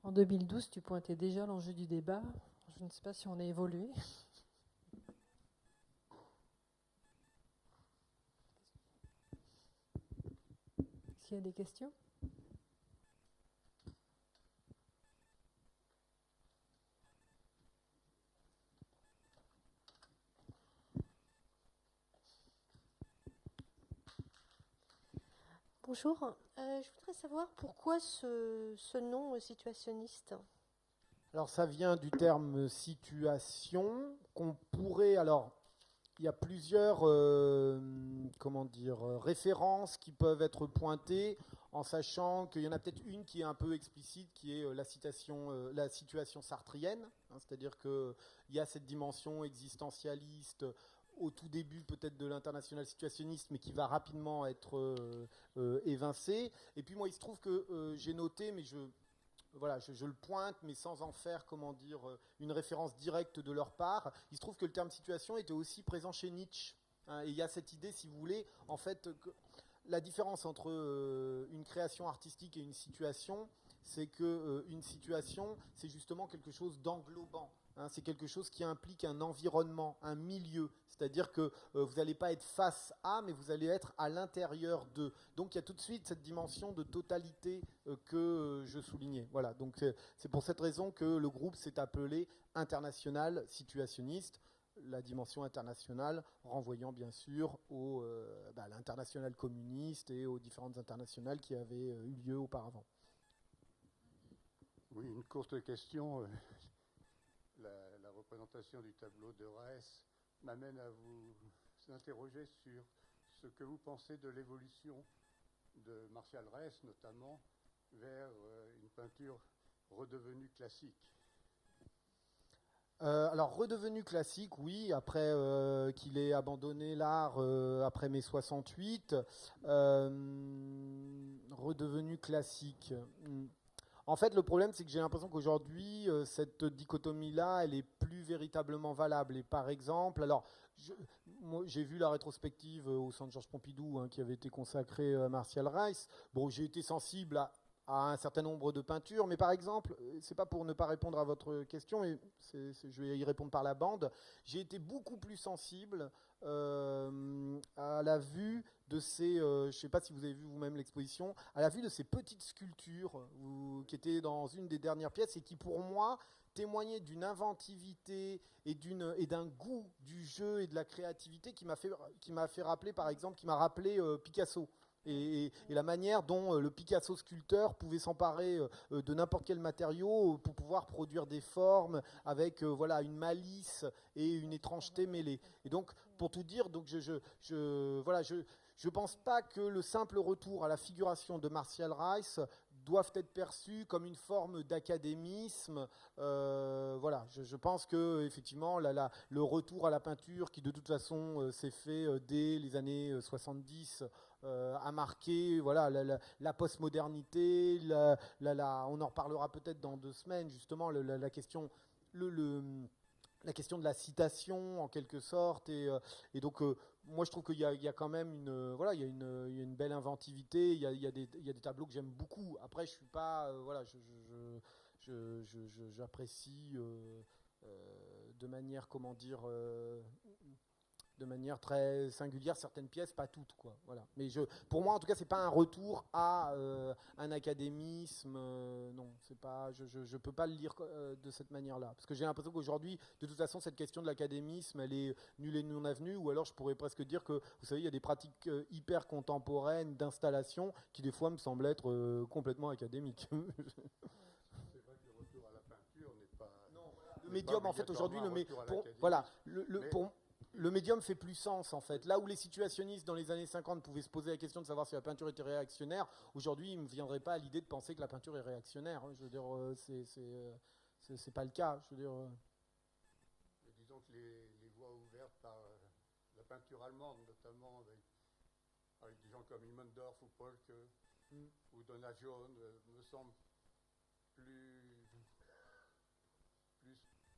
En 2012, tu pointais déjà l'enjeu du débat. Je ne sais pas si on a évolué. Est-ce qu'il y a des questions ? Bonjour, je voudrais savoir pourquoi ce nom situationniste. Alors ça vient du terme situation qu'on pourrait, alors il y a plusieurs références qui peuvent être pointées en sachant qu'il y en a peut-être une qui est un peu explicite, qui est la situation sartrienne, hein, c'est-à-dire qu'il y a cette dimension existentialiste au tout début peut-être de l'international situationniste, mais qui va rapidement être évincée. Et puis moi, il se trouve que j'ai noté, mais je le pointe, mais sans en faire, une référence directe de leur part. Il se trouve que le terme situation était aussi présent chez Nietzsche. Hein, et il y a cette idée, si vous voulez, en fait, que la différence entre une création artistique et une situation, c'est qu'une situation, c'est justement quelque chose d'englobant. Hein, c'est quelque chose qui implique un environnement, un milieu. C'est-à-dire que vous n'allez pas être face à, mais vous allez être à l'intérieur de. Donc il y a tout de suite cette dimension de totalité que je soulignais. Voilà, donc c'est pour cette raison que le groupe s'est appelé International Situationniste. La dimension internationale renvoyant bien sûr à l'international communiste et aux différentes internationales qui avaient eu lieu auparavant. Oui, une courte question. La représentation du tableau de Reiss m'amène à vous interroger sur ce que vous pensez de l'évolution de Martial Reiss, notamment vers une peinture redevenue classique. Alors, redevenu classique, oui, après qu'il ait abandonné l'art après mai 68, redevenu classique. En fait, le problème, c'est que j'ai l'impression qu'aujourd'hui, cette dichotomie-là, elle est plus véritablement valable. Et par exemple, alors, moi, j'ai vu la rétrospective au Centre Georges Pompidou, hein, qui avait été consacrée à Martial Reiss. Bon, j'ai été sensible à un certain nombre de peintures, mais par exemple, c'est pas pour ne pas répondre à votre question, mais je vais y répondre par la bande. J'ai été beaucoup plus sensible à la vue de ces, je ne sais pas si vous avez vu vous-même l'exposition, à la vue de ces petites sculptures qui étaient dans une des dernières pièces et qui, pour moi, témoignaient d'une inventivité et d'un goût du jeu et de la créativité qui m'a fait rappeler, par exemple, qui m'a rappelé Picasso. Et la manière dont le Picasso sculpteur pouvait s'emparer de n'importe quel matériau pour pouvoir produire des formes avec une malice et une étrangeté mêlée. Et donc, pour tout dire, donc je pense pas que le simple retour à la figuration de Martial Reiss doivent être perçus comme une forme d'académisme. Je pense que effectivement, le retour à la peinture, qui de toute façon s'est fait dès les années 70, a marqué la postmodernité. On en reparlera peut-être dans 2 semaines, justement, la question. La question de la citation, en quelque sorte, et donc moi je trouve qu'il y a quand même une belle inventivité. Il y a des tableaux que j'aime beaucoup. Après, je suis pas, j'apprécie de manière, de manière très singulière certaines pièces, pas toutes, quoi. Voilà. Mais pour moi, en tout cas, c'est pas un retour à un académisme. Non, c'est pas. Je peux pas le lire de cette manière-là, parce que j'ai l'impression qu'aujourd'hui, de toute façon, cette question de l'académisme, elle est nulle et non avenue. Ou alors, je pourrais presque dire que, vous savez, il y a des pratiques hyper contemporaines d'installation qui des fois me semblent être complètement académiques. C'est vrai que le retour à la peinture n'est pas. Le médium, en fait, aujourd'hui, le médium fait plus sens, en fait. Là où les situationnistes, dans les années 50, pouvaient se poser la question de savoir si la peinture était réactionnaire, aujourd'hui, il ne me viendrait pas à l'idée de penser que la peinture est réactionnaire. Je veux dire, c'est pas le cas. Je veux dire. Mais disons que les voies ouvertes par la peinture allemande, notamment avec des gens comme Immendorf ou Polke ou Donat-Jaune, me semblent plus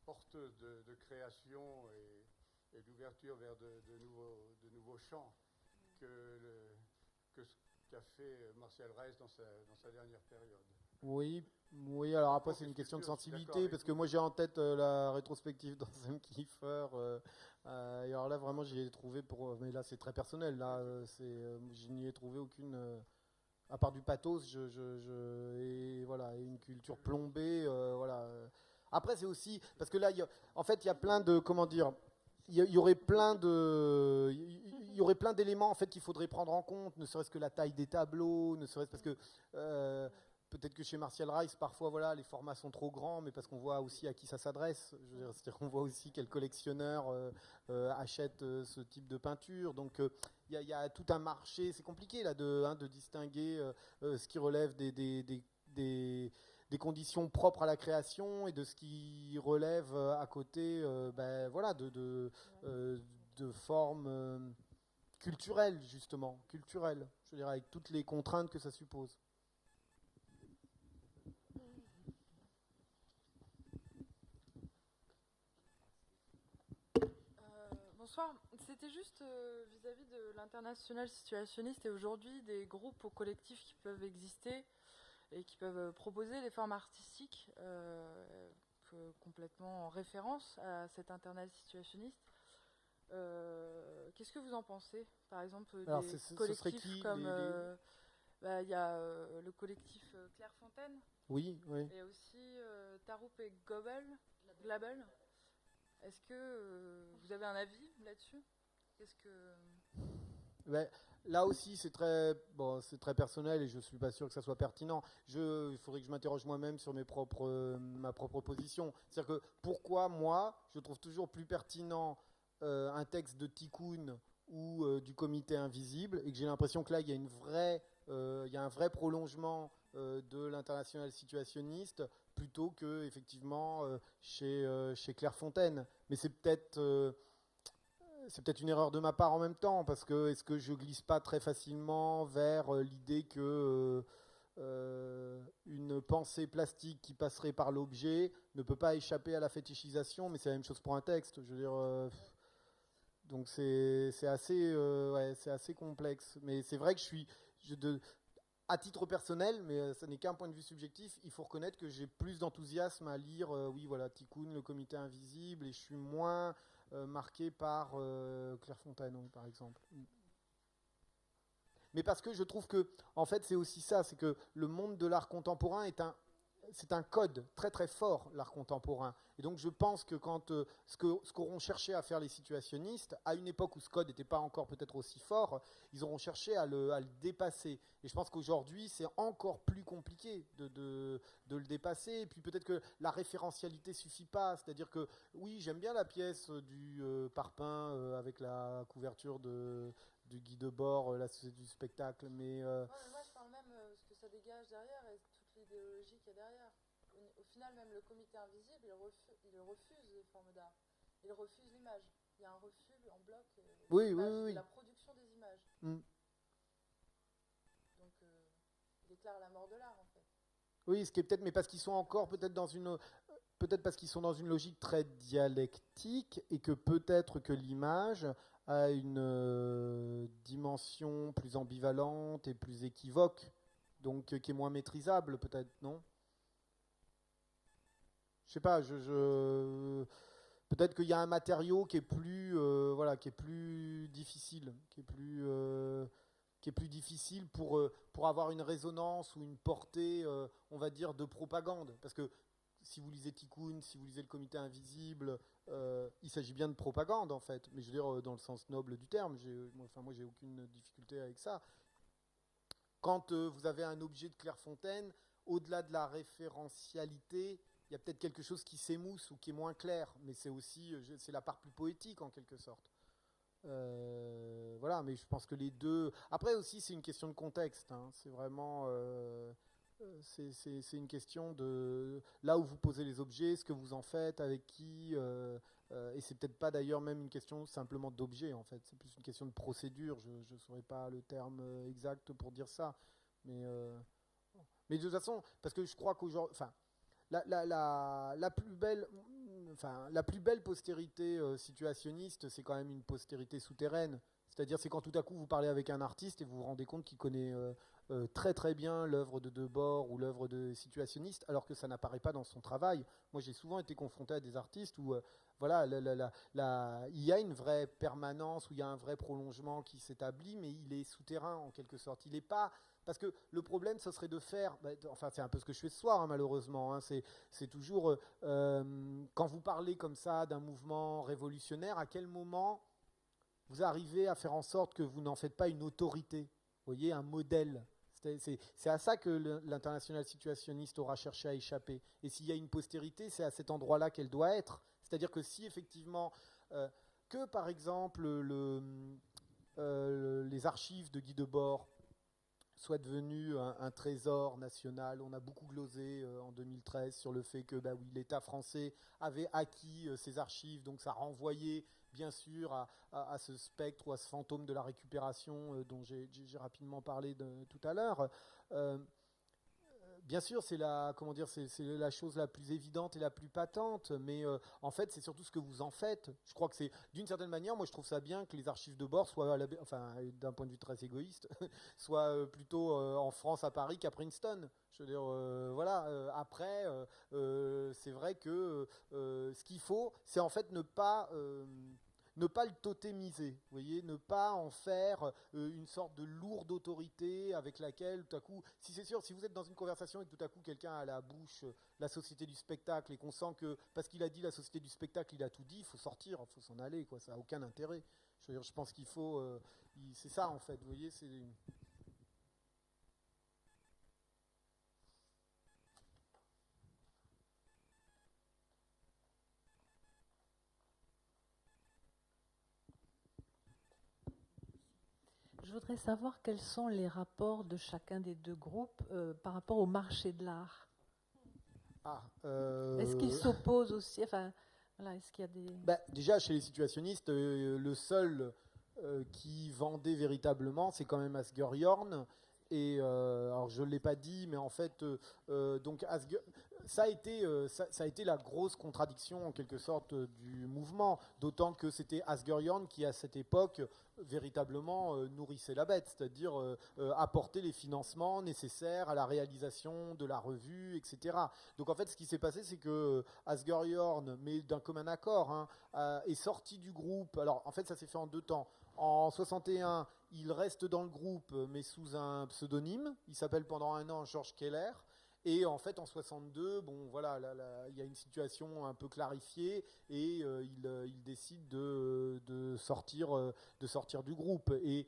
porteuses de création et d'ouverture vers de nouveaux champs que ce qu'a fait Martial Reis dans sa dernière période. Oui, alors après c'est une question de sensibilité, parce que moi j'ai en tête la rétrospective d'Anselm Kiefer, et alors là vraiment j'y ai trouvé, mais là c'est très personnel, là je n'y ai trouvé aucune, à part du pathos, et voilà, et une culture plombée, voilà. Après c'est aussi, parce que là en fait il y a plein de, comment dire, il y aurait plein d'éléments en fait qu'il faudrait prendre en compte, ne serait-ce que la taille des tableaux, ne serait-ce parce que peut-être que chez Martial Reis parfois voilà les formats sont trop grands, mais parce qu'on voit aussi à qui ça s'adresse. Je veux dire, c'est-à-dire qu'on voit aussi quel collectionneur achète ce type de peinture. Donc il y a tout un marché. C'est compliqué là de distinguer ce qui relève des conditions propres à la création et de ce qui relève à côté voilà, de formes culturelles, justement, culturelles, je dirais, avec toutes les contraintes que ça suppose. Bonsoir, c'était juste vis-à-vis de l'international situationniste et aujourd'hui des groupes ou collectifs qui peuvent exister et qui peuvent proposer les formes artistiques complètement en référence à cet internal situationniste. Qu'est-ce que vous en pensez? Par exemple, Alors, des collectifs comme il y a le collectif Clairefontaine. Oui. Et aussi Taroup et Glabel. Est-ce que vous avez un avis là-dessus? Qu'est-ce que... Là aussi, c'est très personnel et je ne suis pas sûr que ça soit pertinent. Il faudrait que je m'interroge moi-même sur ma propre position. C'est-à-dire que pourquoi, moi, je trouve toujours plus pertinent un texte de Tikkun ou du Comité Invisible, et que j'ai l'impression que là, il y a un vrai prolongement de l'international situationniste plutôt que effectivement chez Clairefontaine. Mais c'est peut-être une erreur de ma part en même temps, parce que est-ce que je glisse pas très facilement vers l'idée que une pensée plastique qui passerait par l'objet ne peut pas échapper à la fétichisation, mais c'est la même chose pour un texte. Je veux dire, donc c'est assez complexe. Mais c'est vrai que à titre personnel, mais ça n'est qu'un point de vue subjectif, il faut reconnaître que j'ai plus d'enthousiasme à lire, Tikkun, le Comité Invisible, et je suis moins marqué par Clairefontaine, par exemple. Mais parce que je trouve que, en fait, c'est aussi ça, c'est que le monde de l'art contemporain c'est un code très très fort, l'art contemporain. Et donc je pense que quand ce qu'auront cherché à faire les situationnistes, à une époque où ce code n'était pas encore peut-être aussi fort, ils auront cherché à le dépasser. Et je pense qu'aujourd'hui, c'est encore plus compliqué de le dépasser. Et puis peut-être que la référentialité suffit pas. C'est-à-dire que, oui, j'aime bien la pièce du Parpaing avec la couverture du Guy Debord, la Société du spectacle, mais... moi, je parle même de ce que ça dégage derrière et toute l'idéologie qu'il y a derrière. Au final, même le Comité Invisible, il refuse les formes d'art. Il refuse l'image. Il y a un refus en bloc de la production des images. Donc, il déclare la mort de l'art, en fait. Oui, ce qui est peut-être, mais parce qu'ils sont encore peut-être parce qu'ils sont dans une logique très dialectique et que peut-être que l'image a une dimension plus ambivalente et plus équivoque, donc qui est moins maîtrisable, peut-être, non? Je sais pas, peut-être qu'il y a un matériau qui est plus, voilà, qui est plus difficile, qui est plus difficile pour avoir une résonance ou une portée, on va dire, de propagande. Parce que si vous lisez Tikkun, si vous lisez le Comité Invisible, il s'agit bien de propagande, en fait. Mais je veux dire, dans le sens noble du terme, moi, j'ai aucune difficulté avec ça. Quand vous avez un objet de Clairefontaine, au-delà de la référentialité, il y a peut-être quelque chose qui s'émousse ou qui est moins clair, mais c'est aussi c'est la part plus poétique en quelque sorte. Voilà, mais je pense que les deux. Après aussi, c'est une question de contexte. Hein. C'est vraiment, c'est une question de là où vous posez les objets, ce que vous en faites, avec qui. Et c'est peut-être pas d'ailleurs même une question simplement d'objet en fait. C'est plus une question de procédure. Je ne saurais pas le terme exact pour dire ça, mais de toute façon, parce que je crois qu'aujourd'hui, enfin. La plus belle postérité situationniste, c'est quand même une postérité souterraine. C'est-à-dire, c'est quand tout à coup vous parlez avec un artiste et vous vous rendez compte qu'il connaît très très bien l'œuvre de Debord ou l'œuvre de situationniste, alors que ça n'apparaît pas dans son travail. Moi, j'ai souvent été confronté à des artistes où voilà, il y a une vraie permanence, où il y a un vrai prolongement qui s'établit, mais il est souterrain en quelque sorte. Il n'est pas... Parce que le problème, ce serait de faire... enfin, c'est un peu ce que je fais ce soir, hein, malheureusement. Hein, c'est toujours... quand vous parlez comme ça d'un mouvement révolutionnaire, à quel moment vous arrivez à faire en sorte que vous n'en faites pas une autorité, vous voyez, un modèle. C'est à ça que l'international situationniste aura cherché à échapper. Et s'il y a une postérité, c'est à cet endroit-là qu'elle doit être. C'est-à-dire que si effectivement... que par exemple les archives de Guy Debord soit devenu un trésor national. On a beaucoup glosé en 2013 sur le fait que oui, l'État français avait acquis ces archives, donc ça renvoyait bien sûr à ce spectre ou à ce fantôme de la récupération dont j'ai rapidement parlé tout à l'heure. Bien sûr, c'est la chose la plus évidente et la plus patente, mais en fait, c'est surtout ce que vous en faites. Je crois que c'est, d'une certaine manière, moi je trouve ça bien que les archives de bord soient, enfin, d'un point de vue très égoïste, soient plutôt en France, à Paris, qu'à Princeton. Je veux dire, voilà. Après, c'est vrai que ce qu'il faut, c'est en fait ne pas le totémiser, vous voyez, ne pas en faire une sorte de lourde autorité avec laquelle, tout à coup, si c'est sûr, si vous êtes dans une conversation et que tout à coup quelqu'un a à la bouche la société du spectacle et qu'on sent que, parce qu'il a dit la société du spectacle, il a tout dit, il faut sortir, il faut s'en aller, quoi, ça n'a aucun intérêt. Je veux dire, je pense qu'il faut... c'est ça, en fait, vous voyez, c'est... Je voudrais savoir quels sont les rapports de chacun des deux groupes par rapport au marché de l'art. Est-ce qu'ils s'opposent aussi, enfin, voilà, est-ce qu'il y a des... Déjà, chez les situationnistes, le seul qui vendait véritablement, c'est quand même Asger Jorn. Et alors, je ne l'ai pas dit, mais en fait, donc Asger... Ça a été la grosse contradiction en quelque sorte du mouvement, d'autant que c'était Asger Jorn qui à cette époque véritablement nourrissait la bête, c'est-à-dire apporter les financements nécessaires à la réalisation de la revue, etc. Donc en fait ce qui s'est passé c'est que Asger Jorn, mais d'un commun accord, est sorti du groupe. Alors en fait ça s'est fait en deux temps. En 61, il reste dans le groupe mais sous un pseudonyme, il s'appelle pendant un an Georges Keller. Et en fait, en 62, bon, voilà, il y a une situation un peu clarifiée et il décide de sortir du groupe. Et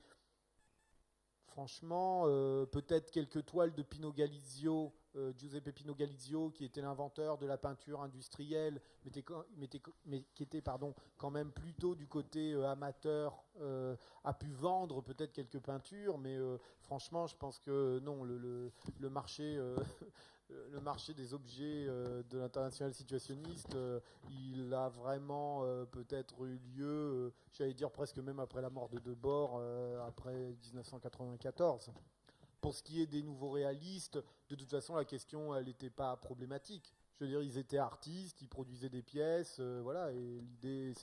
franchement, peut-être quelques toiles de Pino Galizio, Giuseppe Pino Galizio, qui était l'inventeur de la peinture industrielle, mais qui était quand même plutôt du côté amateur, a pu vendre peut-être quelques peintures, mais franchement, je pense que non, le marché... le marché des objets de l'international situationniste, il a vraiment peut-être eu lieu, j'allais dire presque même après la mort de Debord, après 1994. Pour ce qui est des nouveaux réalistes, de toute façon, la question, elle n'était pas problématique. Je veux dire, ils étaient artistes, ils produisaient des pièces, voilà, et l'idée,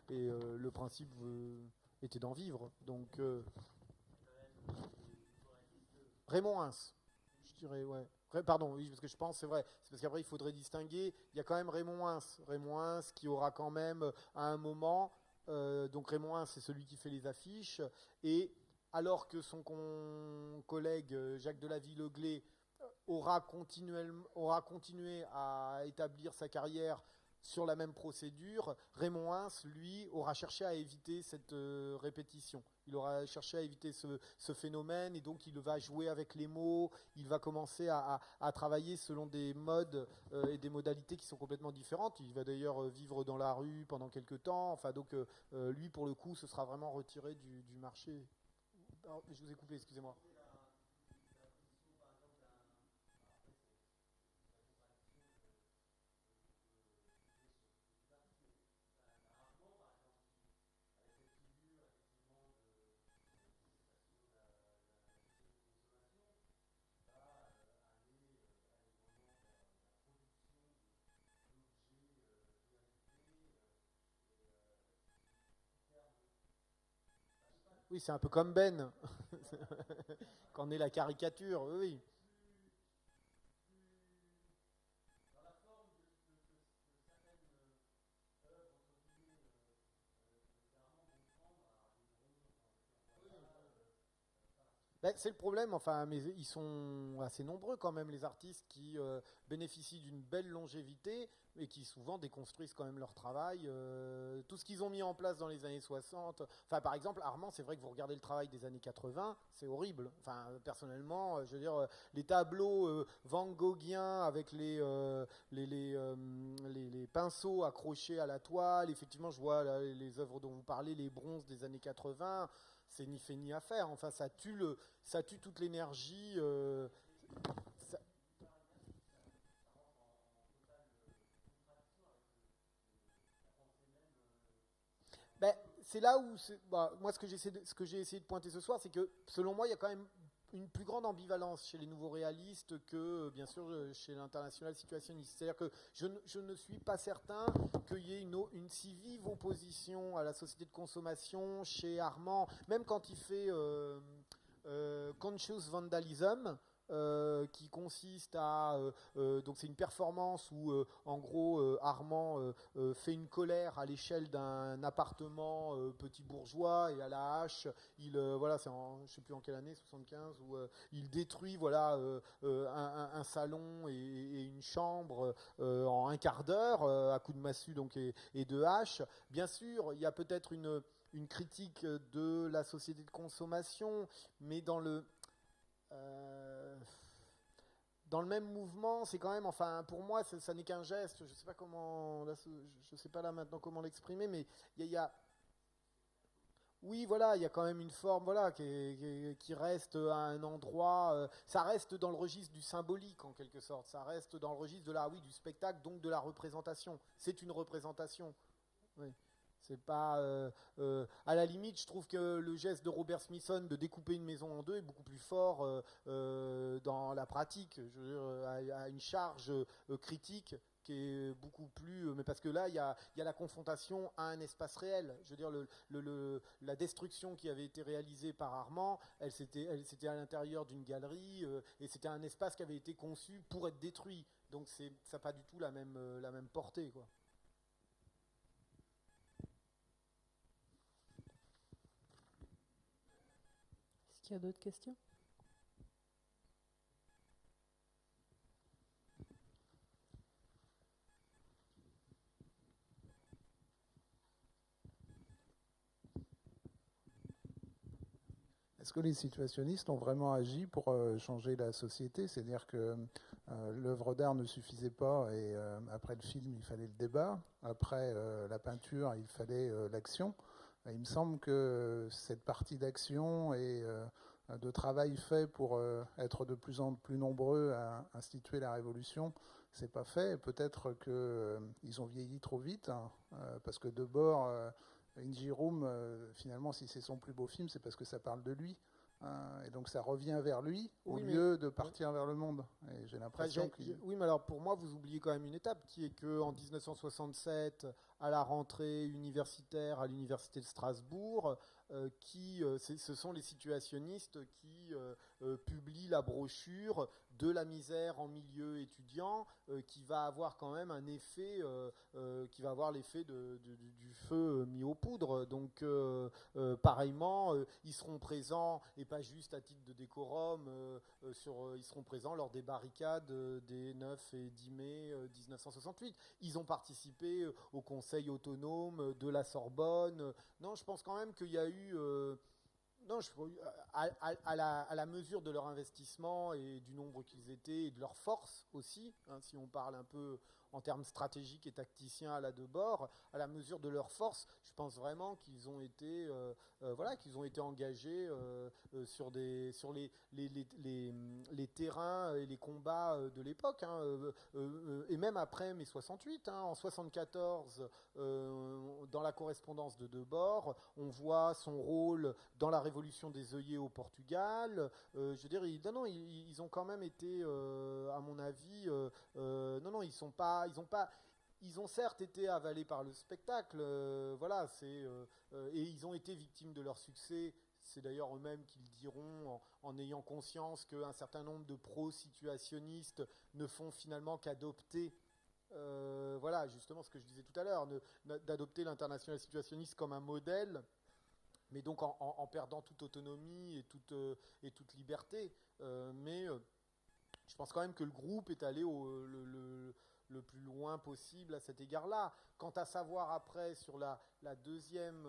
le principe était d'en vivre. Donc, Raymond Hins, je dirais, ouais. Pardon, oui, parce que je pense, c'est vrai, c'est parce qu'après il faudrait distinguer, il y a quand même Raymond Hins qui aura quand même à un moment, donc Raymond Hins c'est celui qui fait les affiches, et alors que son collègue Jacques Delaville-Auglé aura continué à établir sa carrière sur la même procédure, Raymond Hins, lui, aura cherché à éviter cette répétition. Il aura cherché à éviter ce phénomène et donc il va jouer avec les mots, il va commencer à travailler selon des modes et des modalités qui sont complètement différentes. Il va d'ailleurs vivre dans la rue pendant quelques temps. Enfin, donc lui, pour le coup, ce sera vraiment retiré du marché. Alors, je vous ai coupé, excusez-moi. Oui, c'est un peu comme Ben, qu'en est la caricature, oui, oui. Ben, c'est le problème, enfin, mais ils sont assez nombreux quand même, les artistes qui bénéficient d'une belle longévité et qui souvent déconstruisent quand même leur travail. Tout ce qu'ils ont mis en place dans les années 60, enfin par exemple Armand, c'est vrai que vous regardez le travail des années 80, c'est horrible. Enfin personnellement, je veux dire, les tableaux Van Goghiens avec les pinceaux accrochés à la toile, effectivement je vois là, les œuvres dont vous parlez, les bronzes des années 80, c'est ni fait ni à faire. Enfin, ça tue toute l'énergie. Ça... Ben, c'est là où, moi, ce que j'ai essayé de pointer ce soir, c'est que, selon moi, il y a quand même une plus grande ambivalence chez les nouveaux réalistes que, bien sûr, chez l'international situationniste. C'est-à-dire que je ne suis pas certain qu'il y ait une si vive opposition à la société de consommation chez Armand, même quand il fait Conscious Vandalism, qui consiste à donc c'est une performance où en gros Armand fait une colère à l'échelle d'un appartement petit bourgeois et à la hache il voilà c'est je sais plus en quelle année 75 où il détruit voilà un salon et une chambre en un quart d'heure à coups de massue donc et de hache. Bien sûr il y a peut-être une critique de la société de consommation, mais dans le même mouvement, c'est quand même, enfin, pour moi, ça n'est qu'un geste. Je sais pas comment, là, je sais pas là maintenant comment l'exprimer, mais oui, voilà, il y a quand même une forme, voilà, qui reste à un endroit. Ça reste dans le registre du symbolique en quelque sorte. Ça reste dans le registre du spectacle, donc de la représentation. C'est une représentation. Oui. C'est pas à la limite, je trouve que le geste de Robert Smithson de découper une maison en deux est beaucoup plus fort dans la pratique. Je veux dire, à une charge critique qui est beaucoup plus. Mais parce que là, il y a la confrontation à un espace réel. Je veux dire, la destruction qui avait été réalisée par Armand, elle c'était à l'intérieur d'une galerie et c'était un espace qui avait été conçu pour être détruit. Donc ça n'a pas du tout la même portée, quoi. Est-ce qu'il y a d'autres questions ? Est-ce que les situationnistes ont vraiment agi pour changer la société ? C'est-à-dire que l'œuvre d'art ne suffisait pas et après le film, il fallait le débat. Après la peinture, il fallait l'action. Et il me semble que cette partie d'action et de travail fait pour être de plus en plus nombreux à instituer la révolution, c'est pas fait. Peut-être qu'ils ont vieilli trop vite, hein, parce que Debord... Inji Room, finalement, si c'est son plus beau film, c'est parce que ça parle de lui. Et donc ça revient vers lui au lieu de partir vers le monde. Et j'ai l'impression que... Oui, mais alors pour moi, vous oubliez quand même une étape qui est qu'en 1967, à la rentrée universitaire à l'université de Strasbourg, ce sont les situationnistes qui publient la brochure de la misère en milieu étudiant, qui va avoir quand même un effet, qui va avoir l'effet du feu mis aux poudres. Donc, pareillement, ils seront présents, et pas juste à titre de décorum, ils seront présents lors des barricades des 9 et 10 mai 1968. Ils ont participé au Conseil autonome de la Sorbonne. Non, je pense quand même qu'il y a eu... non, à la mesure de leur investissement et du nombre qu'ils étaient et de leur force aussi, hein, si on parle un peu en termes stratégiques et tacticiens à la Debord, à la mesure de leur force, je pense vraiment qu'ils ont été, qu'ils ont été engagés sur les terrains et les combats de l'époque, hein, et même après mai 68, hein, en 74, dans la correspondance de Debord, on voit son rôle dans la révolution des œillets au Portugal. Je veux dire, ils ont quand même été, à mon avis, ils ont certes été avalés par le spectacle, et ils ont été victimes de leur succès. C'est d'ailleurs eux-mêmes qui le diront en ayant conscience qu'un certain nombre de pro-situationnistes ne font finalement qu'adopter, justement ce que je disais tout à l'heure, d'adopter l'international situationniste comme un modèle, mais donc en perdant toute autonomie et toute liberté. Mais je pense quand même que le groupe est allé le plus loin possible à cet égard-là. Quant à savoir après sur la deuxième...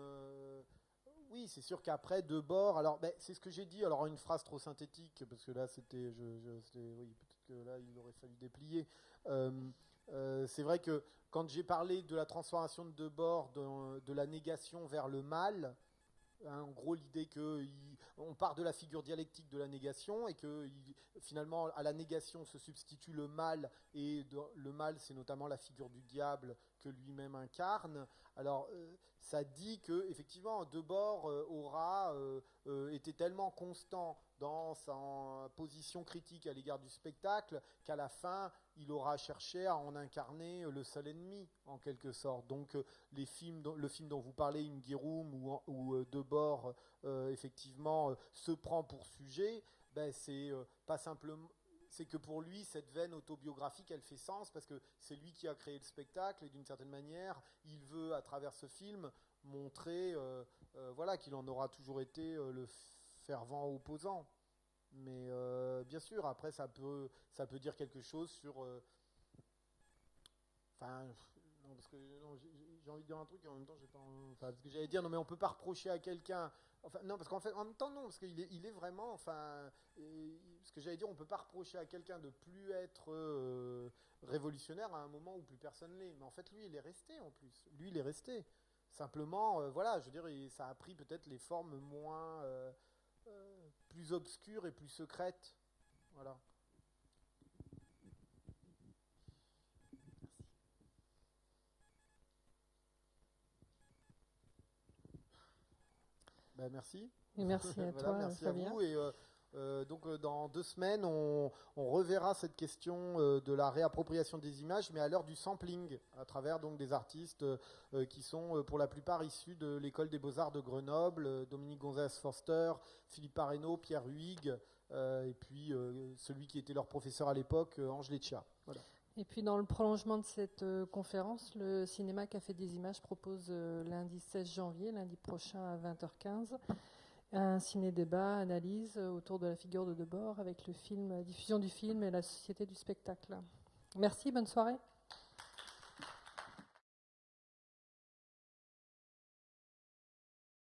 oui, c'est sûr qu'après Debord... Alors, c'est ce que j'ai dit. Alors, une phrase trop synthétique, parce que là, c'était... oui, peut-être que là, il aurait fallu déplier. C'est vrai que quand j'ai parlé de la transformation de Debord, de la négation vers le mal... Hein, en gros, l'idée qu'on part de la figure dialectique de la négation et que finalement, à la négation se substitue le mal, et le mal, c'est notamment la figure du diable que lui-même incarne. Alors, ça dit que effectivement, Debord aura été tellement constant dans sa position critique à l'égard du spectacle qu'à la fin, il aura cherché à en incarner le seul ennemi, en quelque sorte. Donc, le film dont vous parlez, Ingerum, où Debord, effectivement, se prend pour sujet, c'est pas simplement... C'est que pour lui, cette veine autobiographique, elle fait sens, parce que c'est lui qui a créé le spectacle, et d'une certaine manière, il veut, à travers ce film, montrer qu'il en aura toujours été le fervent opposant. Mais bien sûr, après, ça peut dire quelque chose sur... non, parce que j'ai envie de dire un truc et en même temps, j'ai pas... parce que j'allais dire, non, mais on peut pas reprocher à quelqu'un... non, parce qu'en fait, en même temps, non, parce qu'il est vraiment... ce que j'allais dire, on peut pas reprocher à quelqu'un de plus être révolutionnaire à un moment où plus personne l'est. Mais en fait, lui, il est resté, en plus. Lui, il est resté. Simplement, je veux dire, ça a pris peut-être les formes moins... plus obscures et plus secrètes. Voilà. Merci. Et merci à toi, merci Fabien. à vous. Et donc, dans 2 semaines, on reverra cette question de la réappropriation des images, mais à l'heure du sampling, à travers donc des artistes qui sont pour la plupart issus de l'école des Beaux-Arts de Grenoble, Dominique Gonzalez-Forster, Philippe Parreno, Pierre Huyghe, et puis celui qui était leur professeur à l'époque, Ange Leccia. Voilà. Et puis dans le prolongement de cette conférence, le Cinéma Café des Images propose lundi 16 janvier, lundi prochain à 20h15, un ciné-débat, analyse autour de la figure de Debord avec le film, la diffusion du film et la Société du spectacle. Merci, bonne soirée.